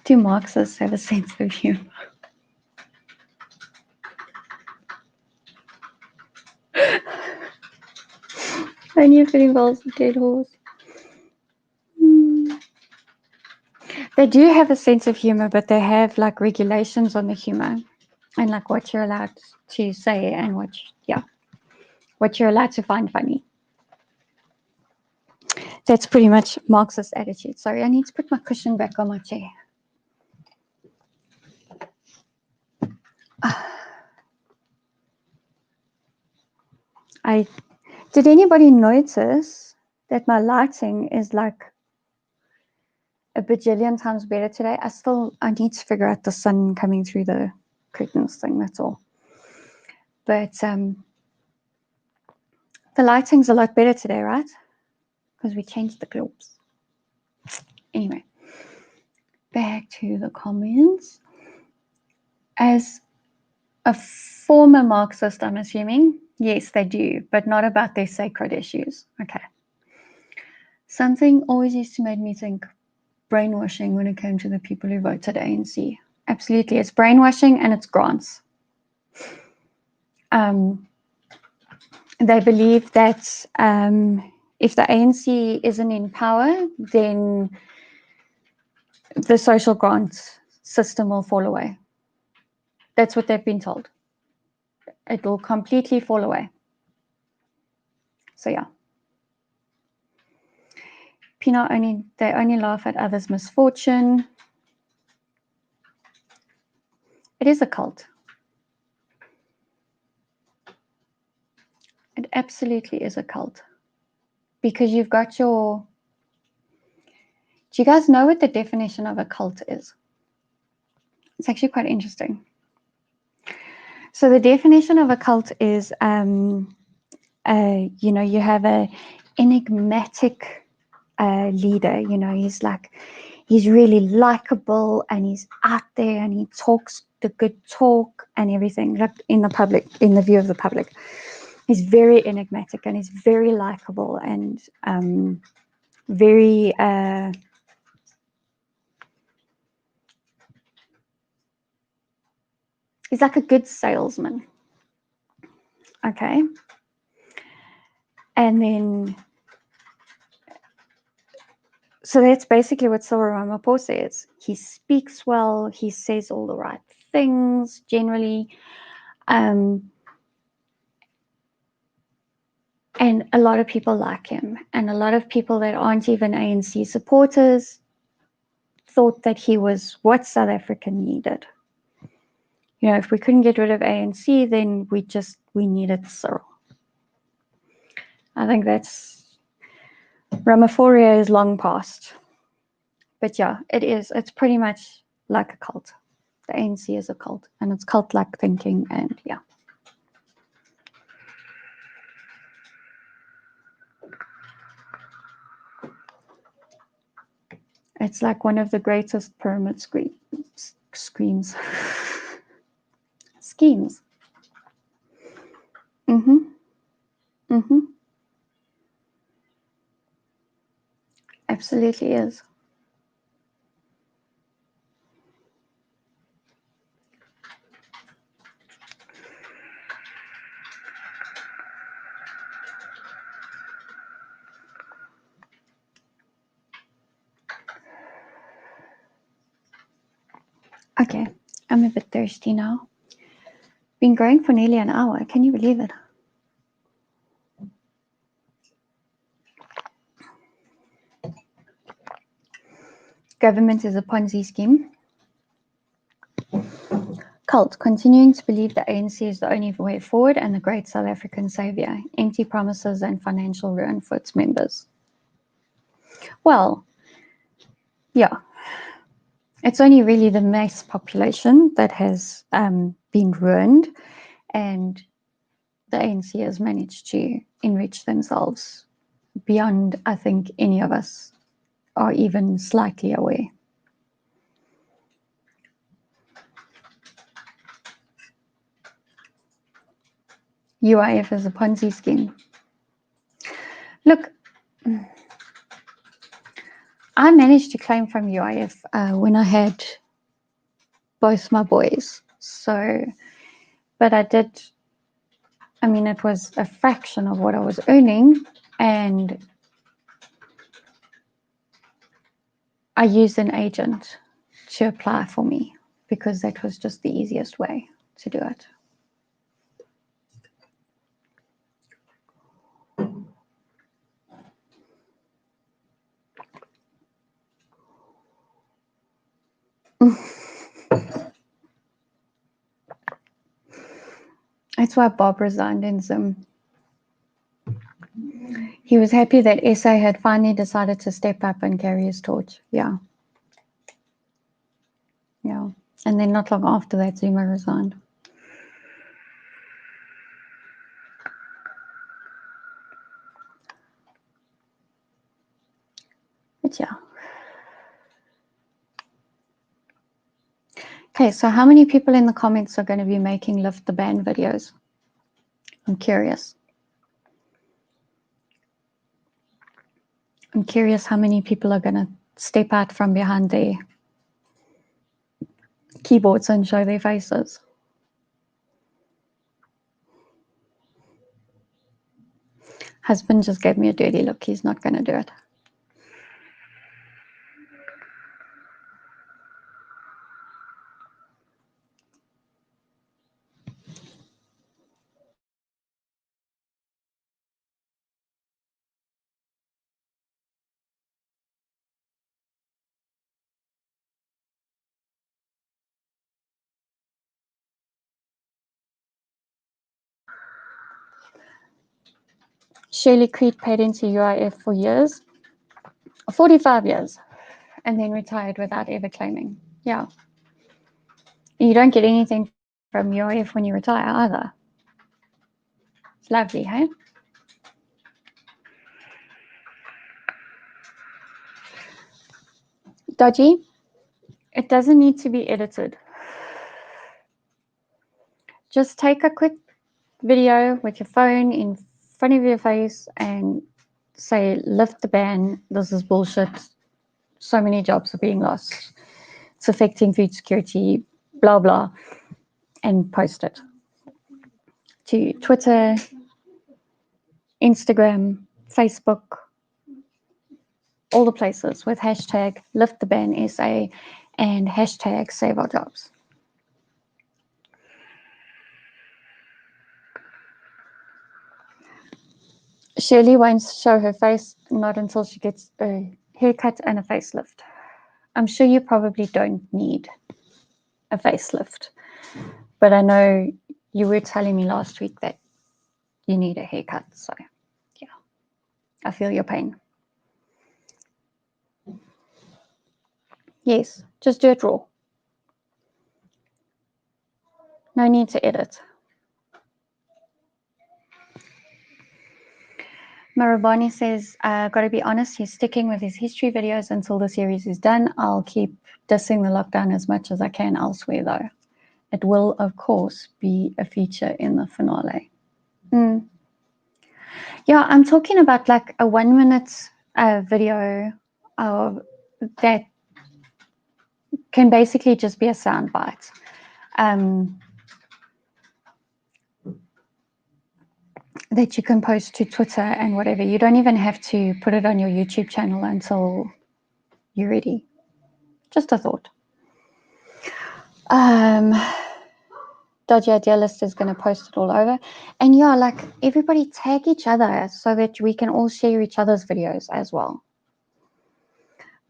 Do Marxists have a sense of humor? Only if it involves a dead horse. They do have a sense of humor, but they have like regulations on the humor and like what you're allowed to say and what you're allowed to find funny. That's pretty much Marxist attitude. Sorry, I need to put my cushion back on my chair. Did anybody notice that my lighting is like a bajillion times better today? I need to figure out the sun coming through the curtains thing, that's all. But the lighting's a lot better today, right? Because we changed the globes. Anyway, back to the comments. As a former Marxist, I'm assuming, yes, they do, but not about their sacred issues. Okay. Something always used to make me think brainwashing when it came to the people who voted ANC. Absolutely, it's brainwashing and it's grants. They believe that if the ANC isn't in power, then the social grant system will fall away. That's what they've been told. It will completely fall away. So yeah. They only laugh at others' misfortune. It is a cult. It absolutely is a cult. Because you've got your... Do you guys know what the definition of a cult is? It's actually quite interesting. So the definition of a cult is, you have a enigmatic leader. He's really likable and he's out there and he talks the good talk and everything, like in the view of the public. He's very enigmatic and he's very likable and very he's like a good salesman. Okay. And then, so that's basically what Cyril Ramaphosa says. He speaks well, he says all the right things generally. And a lot of people like him. And a lot of people that aren't even ANC supporters thought that he was what South Africa needed. You know, if we couldn't get rid of ANC, then we needed Cyril. I think that's, Ramaphosa is long past. But yeah, it is. It's pretty much like a cult. The ANC is a cult, and it's cult-like thinking, and yeah. It's like one of the greatest pyramid schemes. Mm-hmm. Mm-hmm. Absolutely is. Okay, I'm a bit thirsty now. Been going for nearly an hour. Can you believe it? Government is a Ponzi scheme. Cult, continuing to believe the ANC is the only way forward and the great South African savior. Empty promises and financial ruin for its members. Well, yeah. It's only really the mass population that has been ruined, and the ANC has managed to enrich themselves beyond, I think, any of us are even slightly aware. UIF is a Ponzi scheme. Look, I managed to claim from UIF when I had both my boys. So, but I mean, it was a fraction of what I was earning, and I used an agent to apply for me because that was just the easiest way to do it. That's why Bob resigned in Zim. He was happy that SA had finally decided to step up and carry his torch. Yeah. Yeah. And then not long after that, Zuma resigned. But yeah. Okay, so how many people in the comments are going to be making Lift the Ban videos? I'm curious. I'm curious how many people are going to step out from behind their keyboards and show their faces. Husband just gave me a dirty look. He's not going to do it. Shirley Creed paid into UIF for years, 45 years, and then retired without ever claiming. Yeah. You don't get anything from UIF when you retire either. It's lovely, hey? Dodgy. It doesn't need to be edited. Just take a quick video with your phone in front of your face and say, lift the ban, this is bullshit, so many jobs are being lost, it's affecting food security, blah, blah, and post it to Twitter, Instagram, Facebook, all the places with hashtag lift the ban SA and hashtag save our jobs. Shirley won't show her face, not until she gets a haircut and a facelift. I'm sure you probably don't need a facelift, but I know you were telling me last week that you need a haircut, so yeah, I feel your pain. Yes, just do it raw. No need to edit. Marabani says, gotta be honest, he's sticking with his history videos until the series is done. I'll keep dissing the lockdown as much as I can elsewhere, though. It will, of course, be a feature in the finale. Yeah, I'm talking about like a 1 minute video that can basically just be a sound bite. That you can post to Twitter and whatever. You don't even have to put it on your YouTube channel until you're ready. Just a thought. Dodgy Idealist is going to post it all over. And yeah, like everybody tag each other so that we can all share each other's videos as well.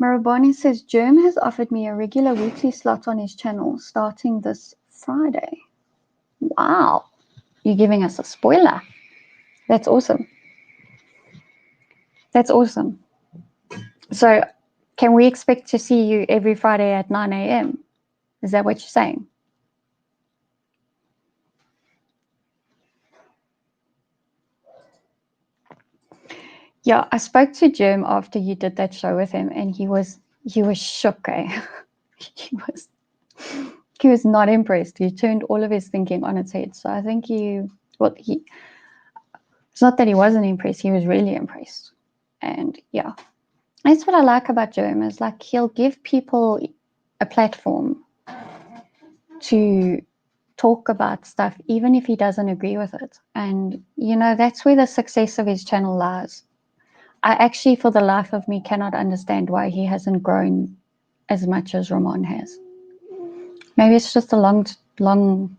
Marabani says, Germ has offered me a regular weekly slot on his channel starting this Friday. Wow. You're giving us a spoiler. That's awesome. That's awesome. So can we expect to see you every Friday at 9 a.m.? Is that what you're saying? Yeah, I spoke to Germ after you did that show with him, and he was shook. Eh? he was not impressed. He turned all of his thinking on its head. So I think it's not that he wasn't impressed. He was really impressed. And yeah, that's what I like about Germ is like he'll give people a platform to talk about stuff, even if he doesn't agree with it. And, that's where the success of his channel lies. I actually, for the life of me, cannot understand why he hasn't grown as much as Ramon has. Maybe it's just the long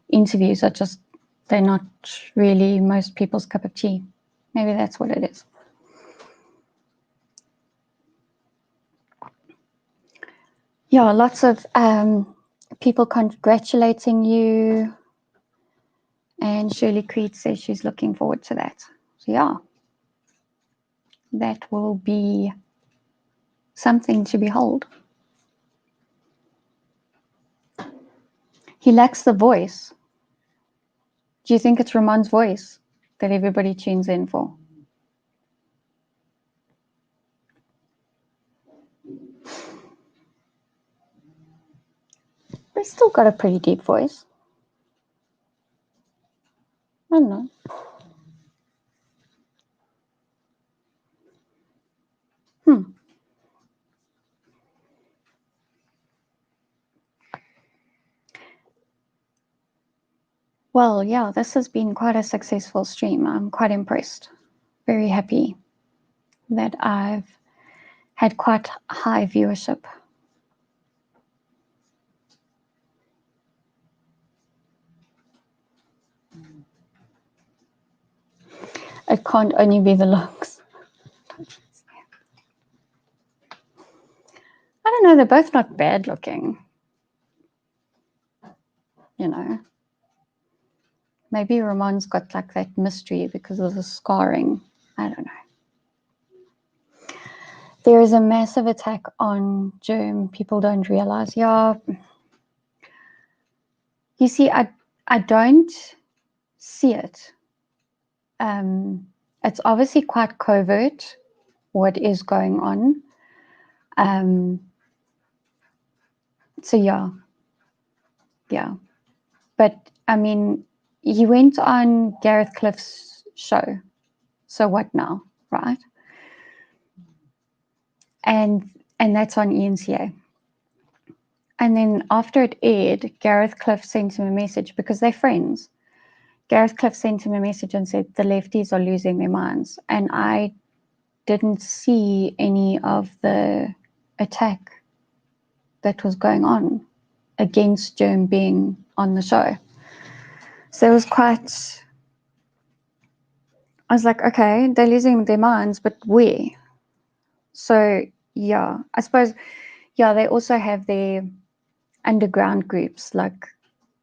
interviews they're not really most people's cup of tea. Maybe that's what it is. Yeah, lots of people congratulating you. And Shirley Creed says she's looking forward to that. So yeah, that will be something to behold. He lacks the voice. Do you think it's Ramon's voice that everybody tunes in for? He's still got a pretty deep voice. I don't know. Well, yeah, this has been quite a successful stream. I'm quite impressed. Very happy that I've had quite high viewership. It can't only be the looks. I don't know, they're both not bad looking. Maybe Ramon's got like that mystery because of the scarring. I don't know. There is a massive attack on Germ. People don't realize. Yeah. You see, I don't see it. It's obviously quite covert what is going on. So yeah. But I mean, he went on Gareth Cliff's show So what now, right? And that's on ENCA. And then after it aired, Gareth Cliff sent him a message because they're friends. Gareth Cliff sent him a message and said the lefties are losing their minds. And I didn't see any of the attack that was going on against Germ being on the show. So it was quite, I was like, okay, they're losing their minds, but where? So yeah, I suppose, yeah, they also have their underground groups, like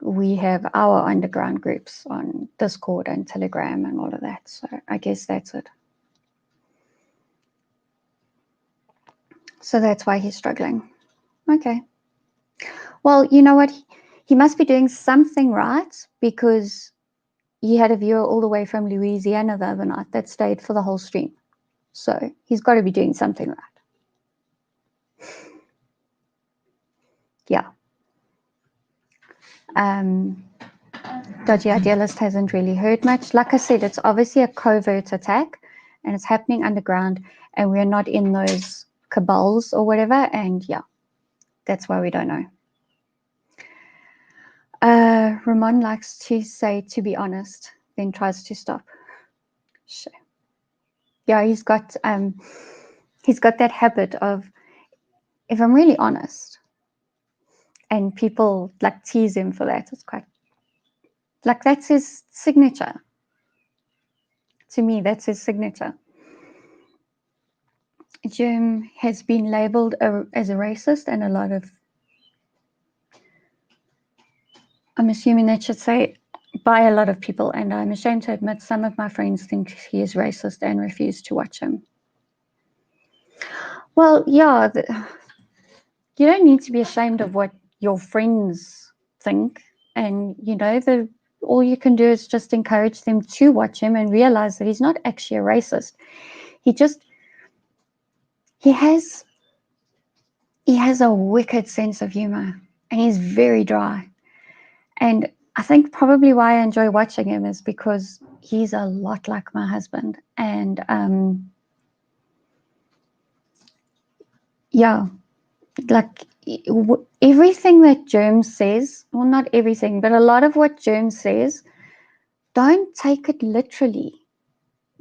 we have our underground groups on Discord and Telegram and all of that. So I guess that's it. So that's why he's struggling. Okay. Well, you know what? He must be doing something right, because he had a viewer all the way from Louisiana the other night that stayed for the whole stream. So he's got to be doing something right. Yeah. Dodgy Idealist hasn't really heard much. Like I said, it's obviously a covert attack and it's happening underground, and we're not in those cabals or whatever. And yeah, that's why we don't know. Ramon likes to say, to be honest, then tries to stop. Sure. Yeah, he's got that habit of, if I'm really honest, and people like tease him for that, it's quite like, that's his signature. To me, that's his signature. Jim has been labeled as a racist, and a lot of, I'm assuming that should say, by a lot of people, and I'm ashamed to admit some of my friends think he is racist and refuse to watch him. Well, yeah, you don't need to be ashamed of what your friends think, and all you can do is just encourage them to watch him and realize that he's not actually a racist. He has a wicked sense of humor, and he's very dry. And I think probably why I enjoy watching him is because he's a lot like my husband. And yeah, like everything that Germ says, well, not everything, but a lot of what Germ says, don't take it literally.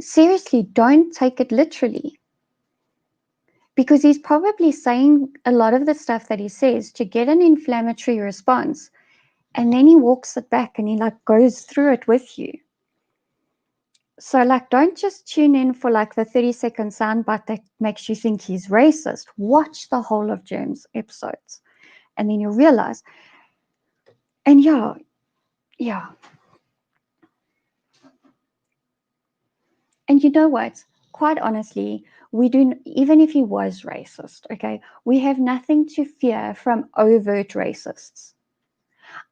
Seriously, don't take it literally. Because he's probably saying a lot of the stuff that he says to get an inflammatory response. And then he walks it back and he like goes through it with you. So like, don't just tune in for like the 30-second soundbite that makes you think he's racist. Watch the whole of Germ's episodes. And then you'll realize. And yeah. And you know what? Quite honestly, we do, even if he was racist, okay, we have nothing to fear from overt racists.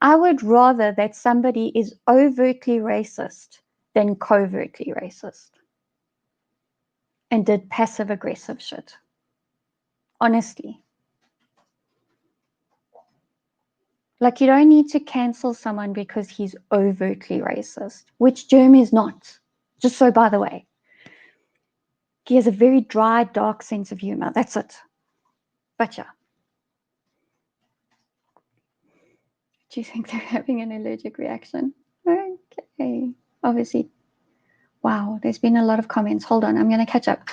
I would rather that somebody is overtly racist than covertly racist and did passive aggressive shit. Honestly. Like, you don't need to cancel someone because he's overtly racist, which Germ is not. Just so, by the way. He has a very dry, dark sense of humor. That's it. But yeah. Do you think they're having an allergic reaction? Okay. Obviously. Wow, there's been a lot of comments. Hold on, I'm going to catch up.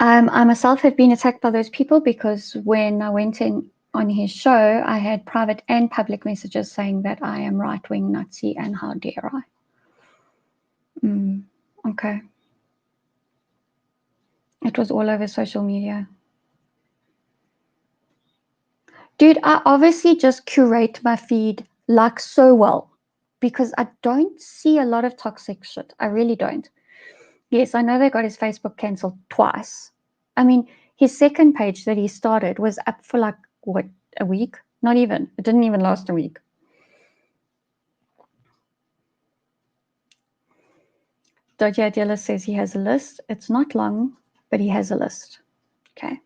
I myself have been attacked by those people because when I went in on his show, I had private and public messages saying that I am right-wing Nazi and how dare I. Okay. It was all over social media. Dude, I obviously just curate my feed like so well because I don't see a lot of toxic shit. I really don't. Yes, I know they got his Facebook cancelled twice. I mean, his second page that he started was up for like, what, a week? Not even. It didn't even last a week. Dodgy Idealist says he has a list. It's not long, but he has a list. Okay.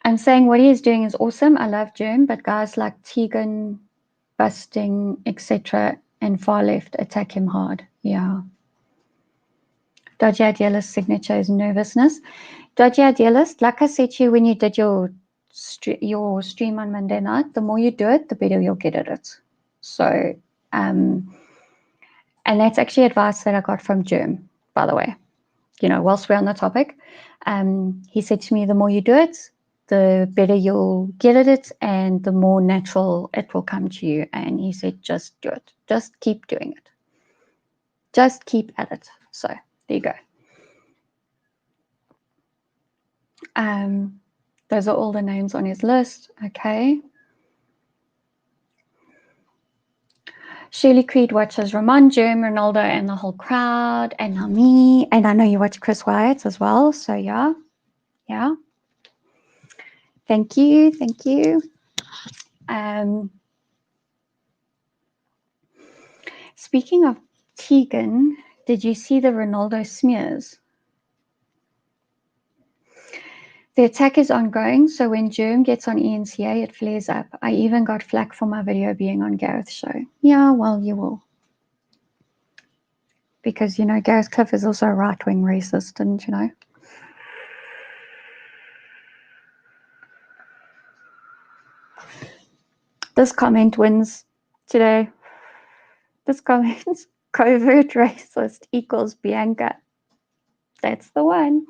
I'm saying what he is doing is awesome. I love Germ, but guys like Tegan, Busting, etc., and far left attack him hard. Yeah. Dodgy Idealist signature is nervousness. Dodgy Idealist, like I said to you when you did your stream on Monday night, the more you do it, the better you'll get at it. So, and that's actually advice that I got from Germ, by the way. You know, whilst we're on the topic, he said to me, the more you do it, the better you'll get at it and the more natural it will come to you. And he said, just do it. Just keep doing it. Just keep at it. So there you go. Those are all the names on his list. Okay. Shirley Creed watches Ramon, Germ, Ronaldo, and the whole crowd, and now me. And I know you watch Chris Wyatt as well. So yeah. Yeah. Thank you. Thank you. Speaking of Tegan, did you see the Ronaldo smears? The attack is ongoing, so when Germ gets on ENCA, it flares up. I even got flack for my video being on Gareth's show. Yeah, well, you will. Because, you know, Gareth Cliff is also a right-wing racist, didn't you know? This comment wins today. This comment, covert racist equals Bianca. That's the one.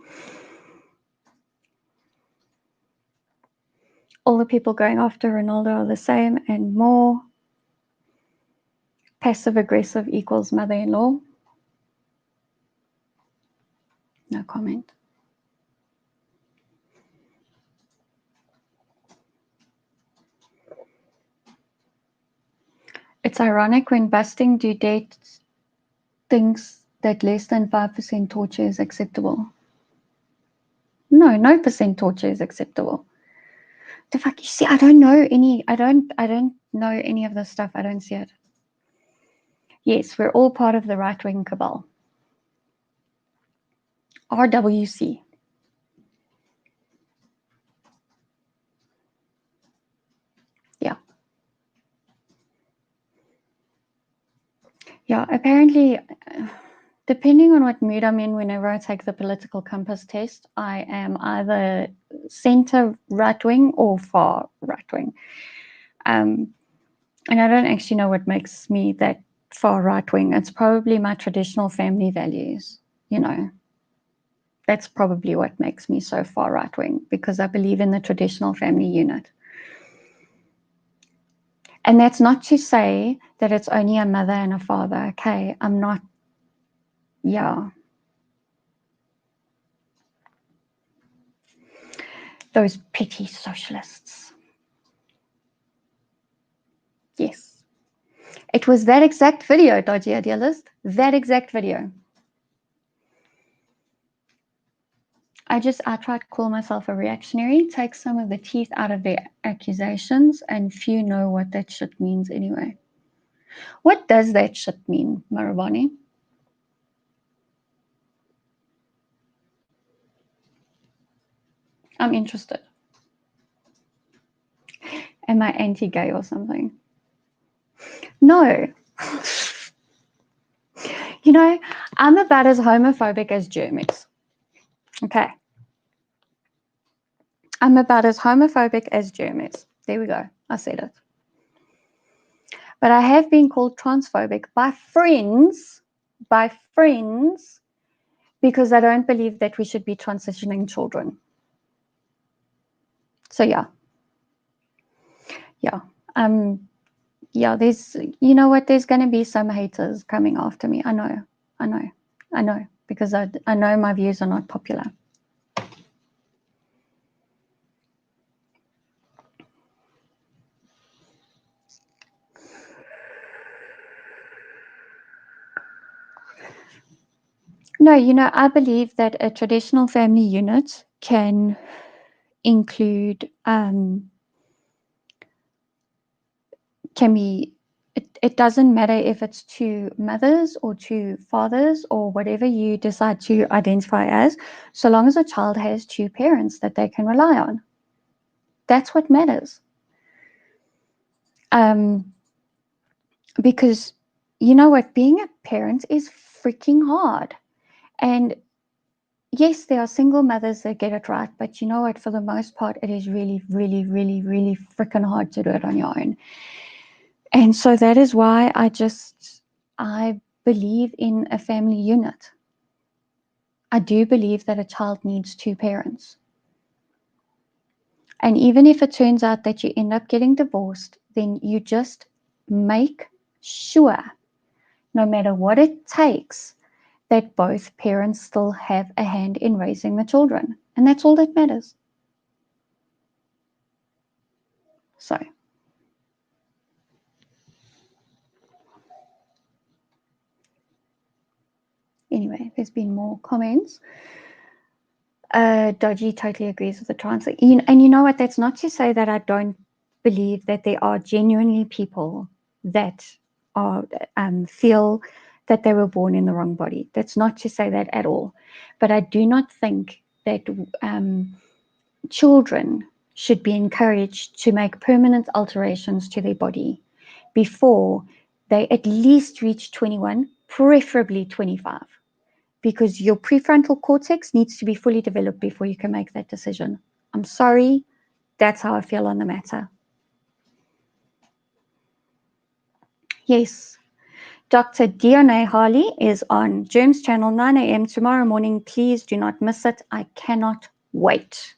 All the people going after Ronaldo are the same and more. Passive-aggressive equals mother-in-law. No comment. It's ironic when busting due date thinks that less than 5% torture is acceptable. No percent torture is acceptable. The fuck, you see, I don't know any of this stuff. I don't see it. Yes, we're all part of the right-wing cabal. RWC. Yeah. Yeah, apparently, depending on what mood I'm in whenever I take the political compass test, I am either center right-wing or far right-wing. And I don't actually know what makes me that far right-wing. It's probably my traditional family values, you know. That's probably what makes me so far right-wing, because I believe in the traditional family unit. And that's not to say that it's only a mother and a father, okay? I'm not, yeah. Those petty socialists. Yes. It was that exact video, Dodgy Idealist. That exact video. I try to call myself a reactionary, take some of the teeth out of their accusations, and few know what that shit means anyway. What does that shit mean, Marabani? I'm interested. Am I anti-gay or something? No. You know, I'm about as homophobic as Germ is. Okay. I'm about as homophobic as Germ is. There we go. I said it. But I have been called transphobic by friends, because I don't believe that we should be transitioning children. So yeah. Yeah. Yeah, you know what, there's going to be some haters coming after me. I know, because I know my views are not popular. No, you know, I believe that a traditional family unit can include, it doesn't matter if it's two mothers or two fathers or whatever you decide to identify as, so long as a child has two parents that they can rely on. That's what matters. Because you know what? Being a parent is freaking hard. And yes, there are single mothers that get it right, but you know what? For the most part, it is really, really, really, really freaking hard to do it on your own. And so that is why I believe in a family unit. I do believe that a child needs two parents. And even if it turns out that you end up getting divorced, then you just make sure, no matter what it takes, that both parents still have a hand in raising the children. And that's all that matters. So, anyway, there's been more comments. Dodgy totally agrees with the trans. And you know what? That's not to say that I don't believe that there are genuinely people that are feel that they were born in the wrong body. That's not to say that at all. But I do not think that children should be encouraged to make permanent alterations to their body before they at least reach 21, preferably 25. Because your prefrontal cortex needs to be fully developed before you can make that decision. I'm sorry, that's how I feel on the matter. Yes, Dr. Dione Harley is on Germs Channel 9 a.m. tomorrow morning. Please do not miss it. I cannot wait.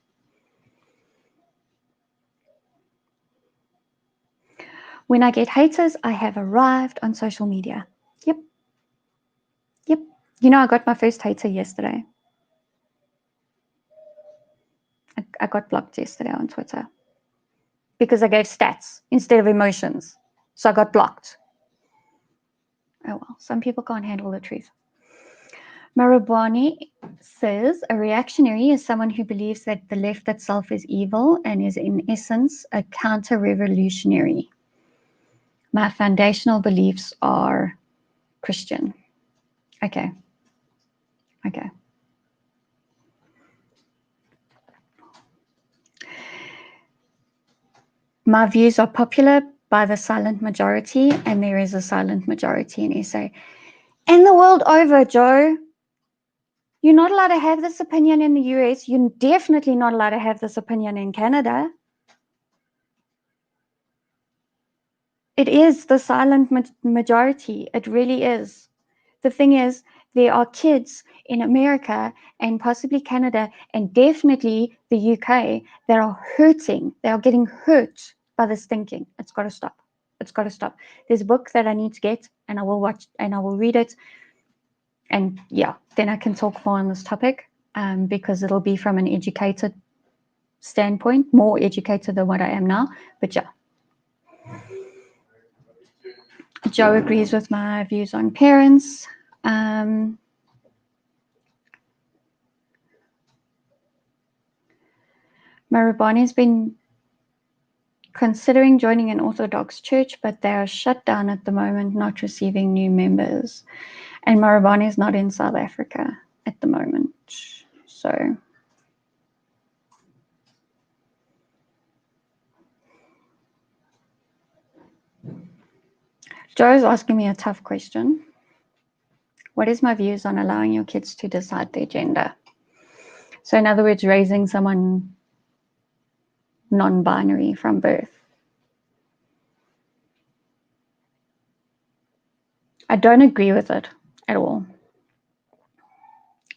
When I get haters, I have arrived on social media. Yep. You know, I got my first hater yesterday. I got blocked yesterday on Twitter because I gave stats instead of emotions. So I got blocked. Oh well, some people can't handle the truth. Marabani says a reactionary is someone who believes that the left itself is evil and is in essence a counter-revolutionary. My foundational beliefs are Christian. Okay. My views are popular by the silent majority, and there is a silent majority in SA. And the world over, Joe. You're not allowed to have this opinion in the US. You're definitely not allowed to have this opinion in Canada. It is the silent majority. It really is. The thing is, there are kids in America and possibly Canada and definitely the UK that are hurting. They are getting hurt by this thinking. It's got to stop. It's got to stop. There's a book that I need to get and I will watch and I will read it. And yeah, then I can talk more on this topic because it'll be from an educated standpoint, more educated than what I am now. But yeah. Joe agrees with my views on parents. Marabani has been considering joining an Orthodox church, but they are shut down at the moment, not receiving new members. And Marabani is not in South Africa at the moment. So Joe is asking me a tough question. What is my views on allowing your kids to decide their gender? So in other words, raising someone non-binary from birth. I don't agree with it at all.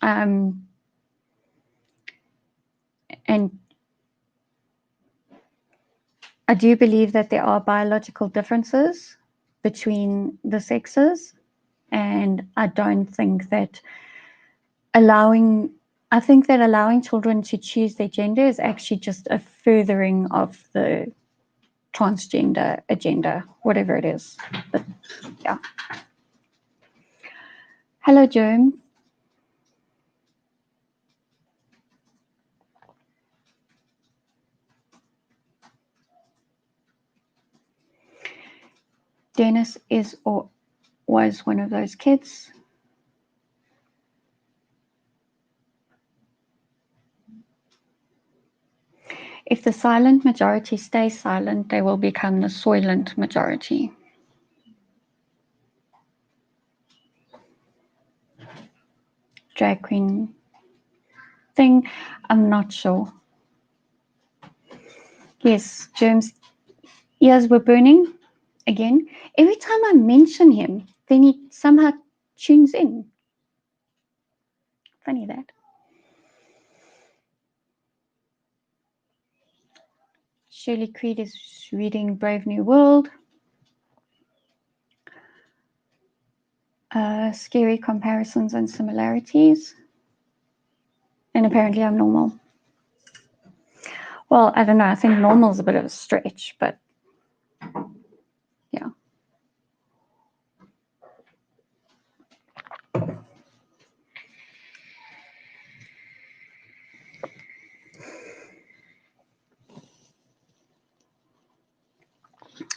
And I do believe that there are biological differences between the sexes, and I don't think that allowing children to choose their gender is actually just a furthering of the transgender agenda, whatever it is. But yeah. Hello, Germ. Dennis is or was one of those kids. If the silent majority stays silent, they will become the soylent majority. drag queen thing. I'm not sure. Yes, Germ's ears were burning again. Every time I mention him, then he somehow tunes in. Funny that. Shirley Creed is reading Brave New World. Scary comparisons and similarities. And apparently I'm normal. Well, I don't know. I think normal is a bit of a stretch, but yeah.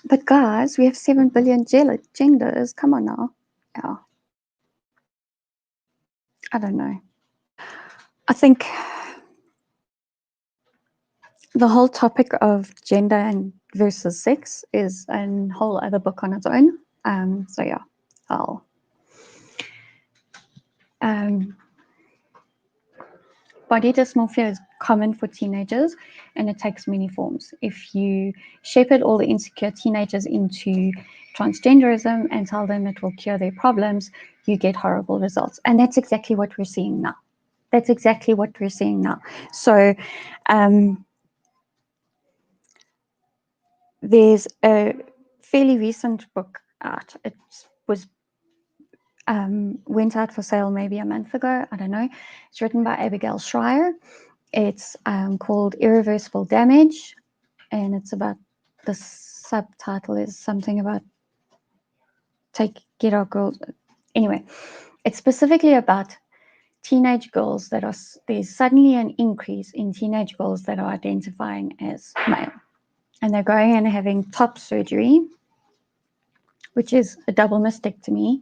But guys, we have 7 billion genders. Come on now. Yeah. I don't know. I think the whole topic of gender and versus sex is a whole other book on its own. So yeah, I'll. Body dysmorphia is common for teenagers, and it takes many forms. If you shepherd all the insecure teenagers into transgenderism and tell them it will cure their problems, you get horrible results. And that's exactly what we're seeing now. That's exactly what we're seeing now. So there's a fairly recent book out. It was went out for sale maybe a month ago. I don't know. It's written by Abigail Schreier. It's called Irreversible Damage, and it's about, the subtitle is something about get our girls. Anyway, it's specifically about teenage girls that are, there's suddenly an increase in teenage girls that are identifying as male. And they're going and having top surgery, which is a double mastectomy.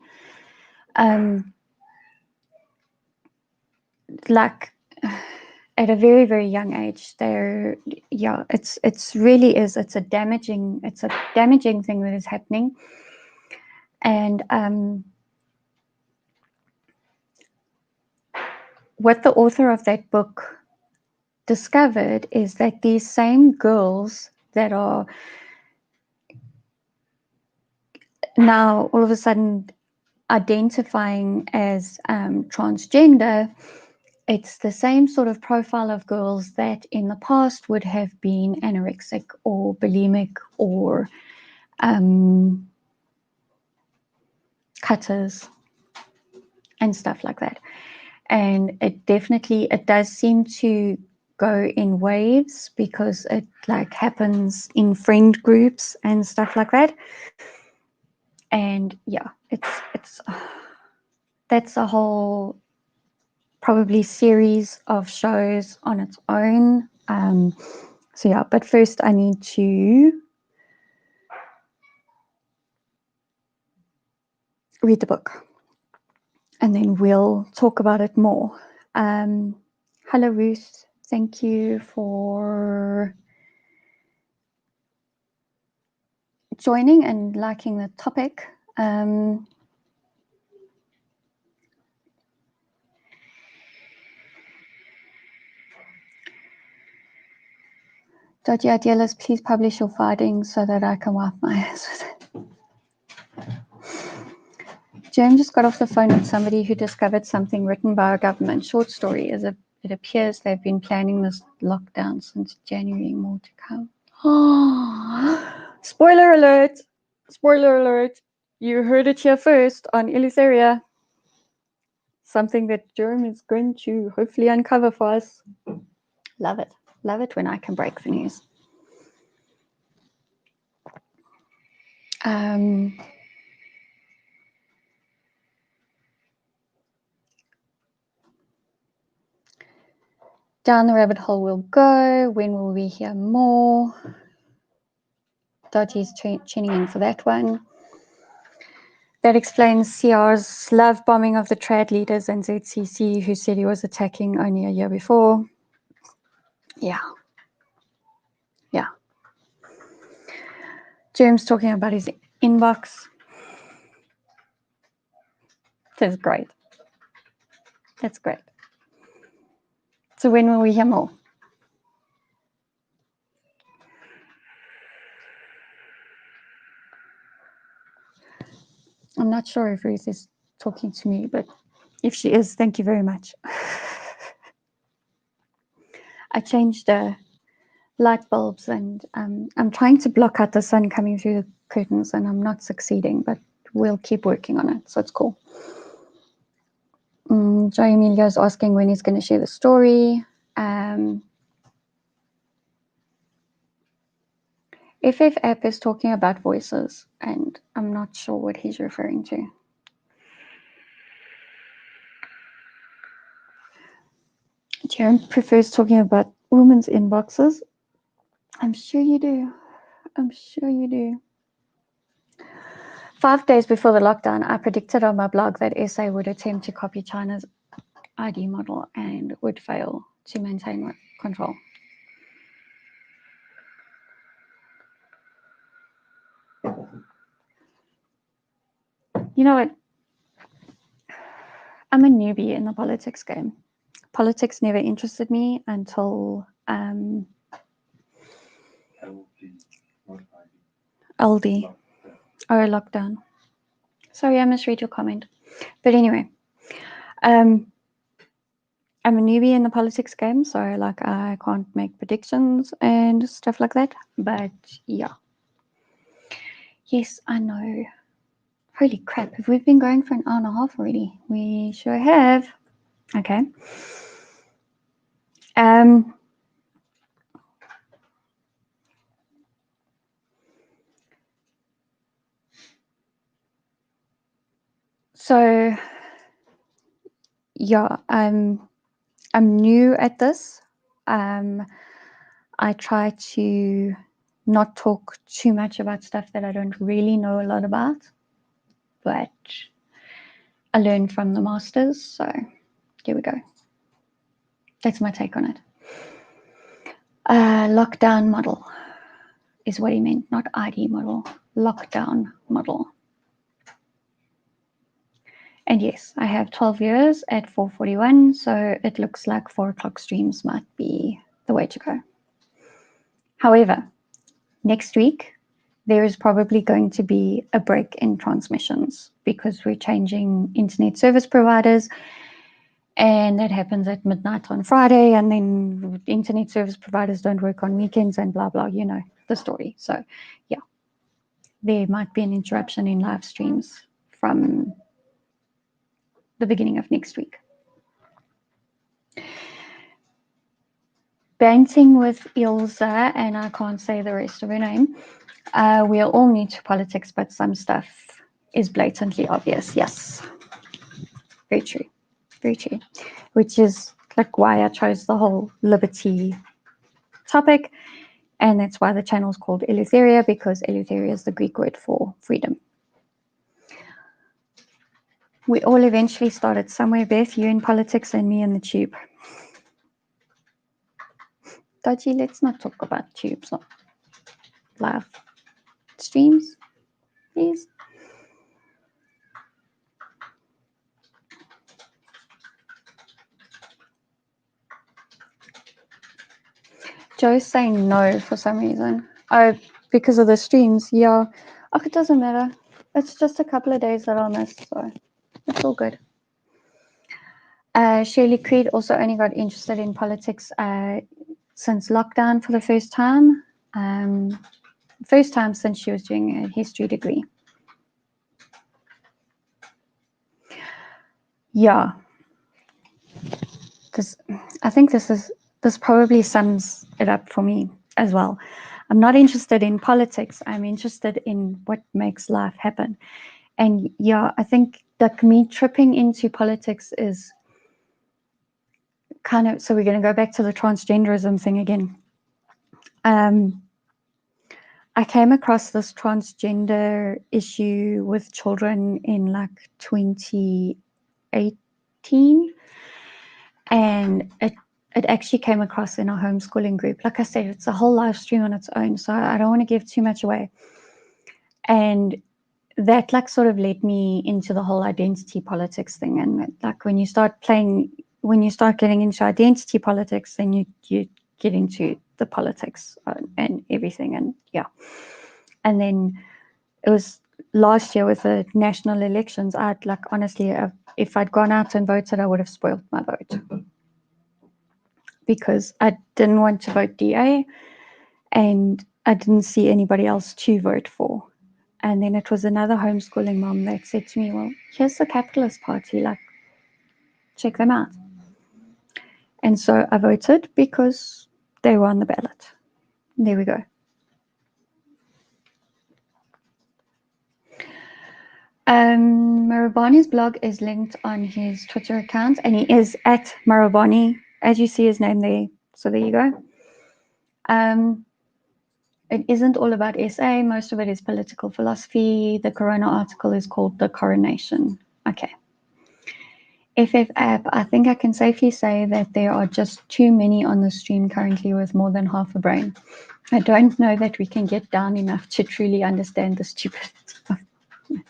Like at a very, very young age, they're, yeah, it's really is, it's a damaging thing that is happening. And what the author of that book discovered is that these same girls that are now all of a sudden identifying as transgender, it's the same sort of profile of girls that in the past would have been anorexic or bulimic or cutters and stuff like that. And it does seem to go in waves, because it like happens in friend groups and stuff like that. And yeah, it's that's a whole probably series of shows on its own. So yeah, but first I need to read the book, and then we'll talk about it more. Hello, Ruth. Thank you for joining and liking the topic. Dodgy Idealist, please publish your findings so that I can wipe my ass with it. Jem just got off the phone with somebody who discovered something written by a government short story. It appears they've been planning this lockdown since January. More to come. Oh, spoiler alert! Spoiler alert! You heard it here first on Eleutheria. Something that Jerome is going to hopefully uncover for us. Love it. Love it when I can break the news. Down the rabbit hole we'll go. When will we hear more? Dodgy's tuning in for that one. That explains CR's love bombing of the trad leaders and ZCC, who said he was attacking only a year before. Yeah. Yeah. Jerem's talking about his inbox. That's great. That's great. So when will we hear more? I'm not sure if Ruth is talking to me, but if she is, thank you very much. I changed the light bulbs and I'm trying to block out the sun coming through the curtains and I'm not succeeding, but we'll keep working on it. So it's cool. Joe Emilio is asking when he's going to share the story. FF app is talking about voices and I'm not sure what he's referring to. Jaren prefers talking about women's inboxes. I'm sure you do. I'm sure you do. 5 days before the lockdown, I predicted on my blog that SA would attempt to copy China's ID model and would fail to maintain control. You know what? I'm a newbie in the politics game. Politics never interested me until LD or lockdown. Sorry, I misread your comment. But anyway, I'm a newbie in the politics game, so like I can't make predictions and stuff like that. But yeah. Yes, I know. Holy crap, have we been going for an hour and a half already? We sure have. Okay. So yeah, I'm new at this. I try to not talk too much about stuff that I don't really know a lot about, but I learned from the masters, so here we go. That's my take on it. Lockdown model is what he meant, not ID model. Lockdown model. And yes, I have 12 viewers at 4:41, so it looks like 4 o'clock streams might be the way to go. However, next week, there is probably going to be a break in transmissions because we're changing internet service providers, and that happens at midnight on Friday, and then internet service providers don't work on weekends and blah, blah, you know, the story. So yeah, there might be an interruption in live streams from the beginning of next week. Banting with Ilza, and I can't say the rest of her name. We are all new to politics, but some stuff is blatantly obvious. Yes, very true, very true. Which is like why I chose the whole liberty topic, and that's why the channel is called Eleutheria, because Eleutheria is the Greek word for freedom. We all eventually started somewhere, Beth, you in politics and me in the tube. Dodgy, let's not talk about tubes or live streams, please. Joe's saying no for some reason. Oh, because of the streams, yeah. Oh, it doesn't matter. It's just a couple of days that I'll miss, so it's all good. Shirley Creed also only got interested in politics since lockdown for the first time. First time since she was doing a history degree. Yeah. I think this probably sums it up for me as well. I'm not interested in politics. I'm interested in what makes life happen. And yeah, I think that me tripping into politics is kind of, so we're going to go back to the transgenderism thing again. I came across this transgender issue with children in like 2018, and it actually came across in our homeschooling group. Like I said, it's a whole live stream on its own, so I don't want to give too much away. And that like sort of led me into the whole identity politics thing. And like when you start getting into identity politics, then you get into the politics and everything. And yeah, and then it was last year with the national elections. I'd like honestly, if I'd gone out and voted, I would have spoiled my vote because I didn't want to vote DA, and I didn't see anybody else to vote for. And then it was another homeschooling mom that said to me, well, here's the Capitalist Party, like, check them out. And so I voted because they were on the ballot. There we go. Marabani's blog is linked on his Twitter account, and he is at Marabani, as you see his name there. So there you go. It isn't all about SA. Most of it is political philosophy. The Corona article is called The Coronation. Okay. FF app, I think I can safely say that there are just too many on the stream currently with more than half a brain. I don't know that we can get down enough to truly understand the stupid stuff. Yeah,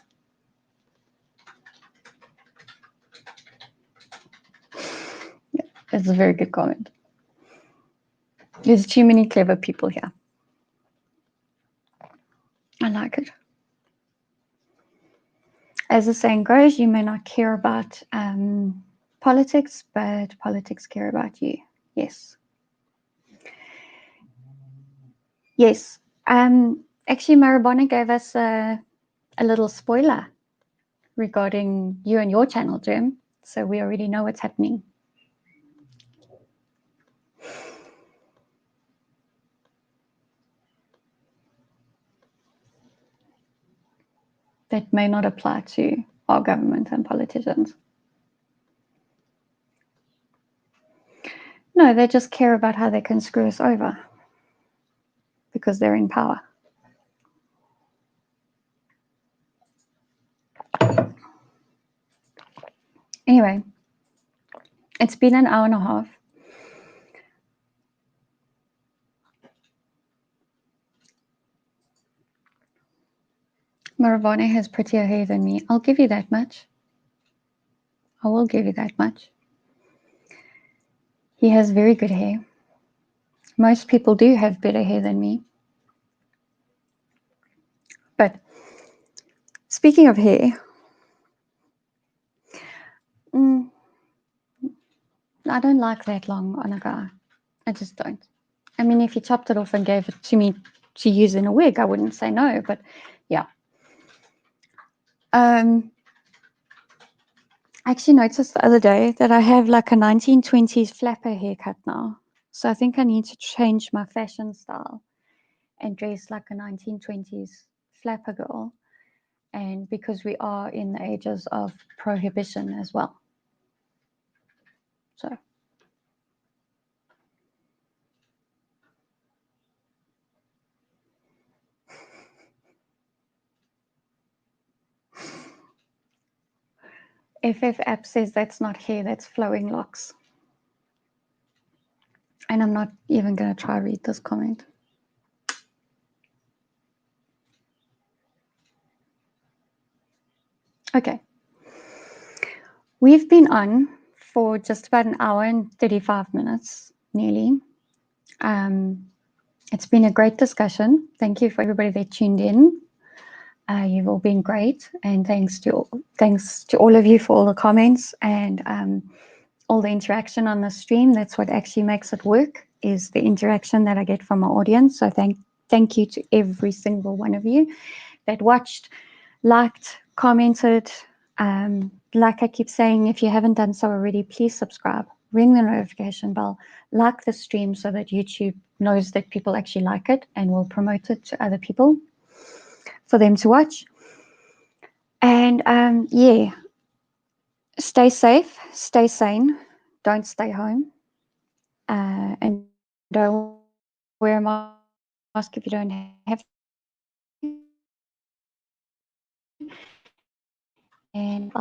that's a very good comment. There's too many clever people here. I like it. As the saying goes, you may not care about politics, but politics care about you. Yes. Yes. Actually, Marabona gave us a little spoiler regarding you and your channel, Jim. So we already know what's happening. That may not apply to our government and politicians. No, they just care about how they can screw us over because they're in power. Anyway, it's been an hour and a half. Maravane has prettier hair than me. I'll give you that much. I will give you that much. He has very good hair. Most people do have better hair than me. But speaking of hair, I don't like that long on a guy. I just don't. I mean, if he chopped it off and gave it to me to use in a wig, I wouldn't say no, but yeah. I actually noticed the other day that I have like a 1920s flapper haircut now. So I think I need to change my fashion style and dress like a 1920s flapper girl. And because we are in the ages of prohibition as well. So. FF app says that's not hair, that's flowing locks. And I'm not even going to try read this comment. Okay. We've been on for just about an hour and 35 minutes, nearly. It's been a great discussion. Thank you for everybody that tuned in. You've all been great, and thanks to all of you for all the comments and all the interaction on the stream. That's what actually makes it work, is the interaction that I get from my audience. So thank you to every single one of you that watched, liked, commented. Like I keep saying, if you haven't done so already, please subscribe, ring the notification bell, like the stream so that YouTube knows that people actually like it and will promote it to other people for them to watch. And yeah, stay safe, stay sane, don't stay home, and don't wear a mask if you don't have to. And I'll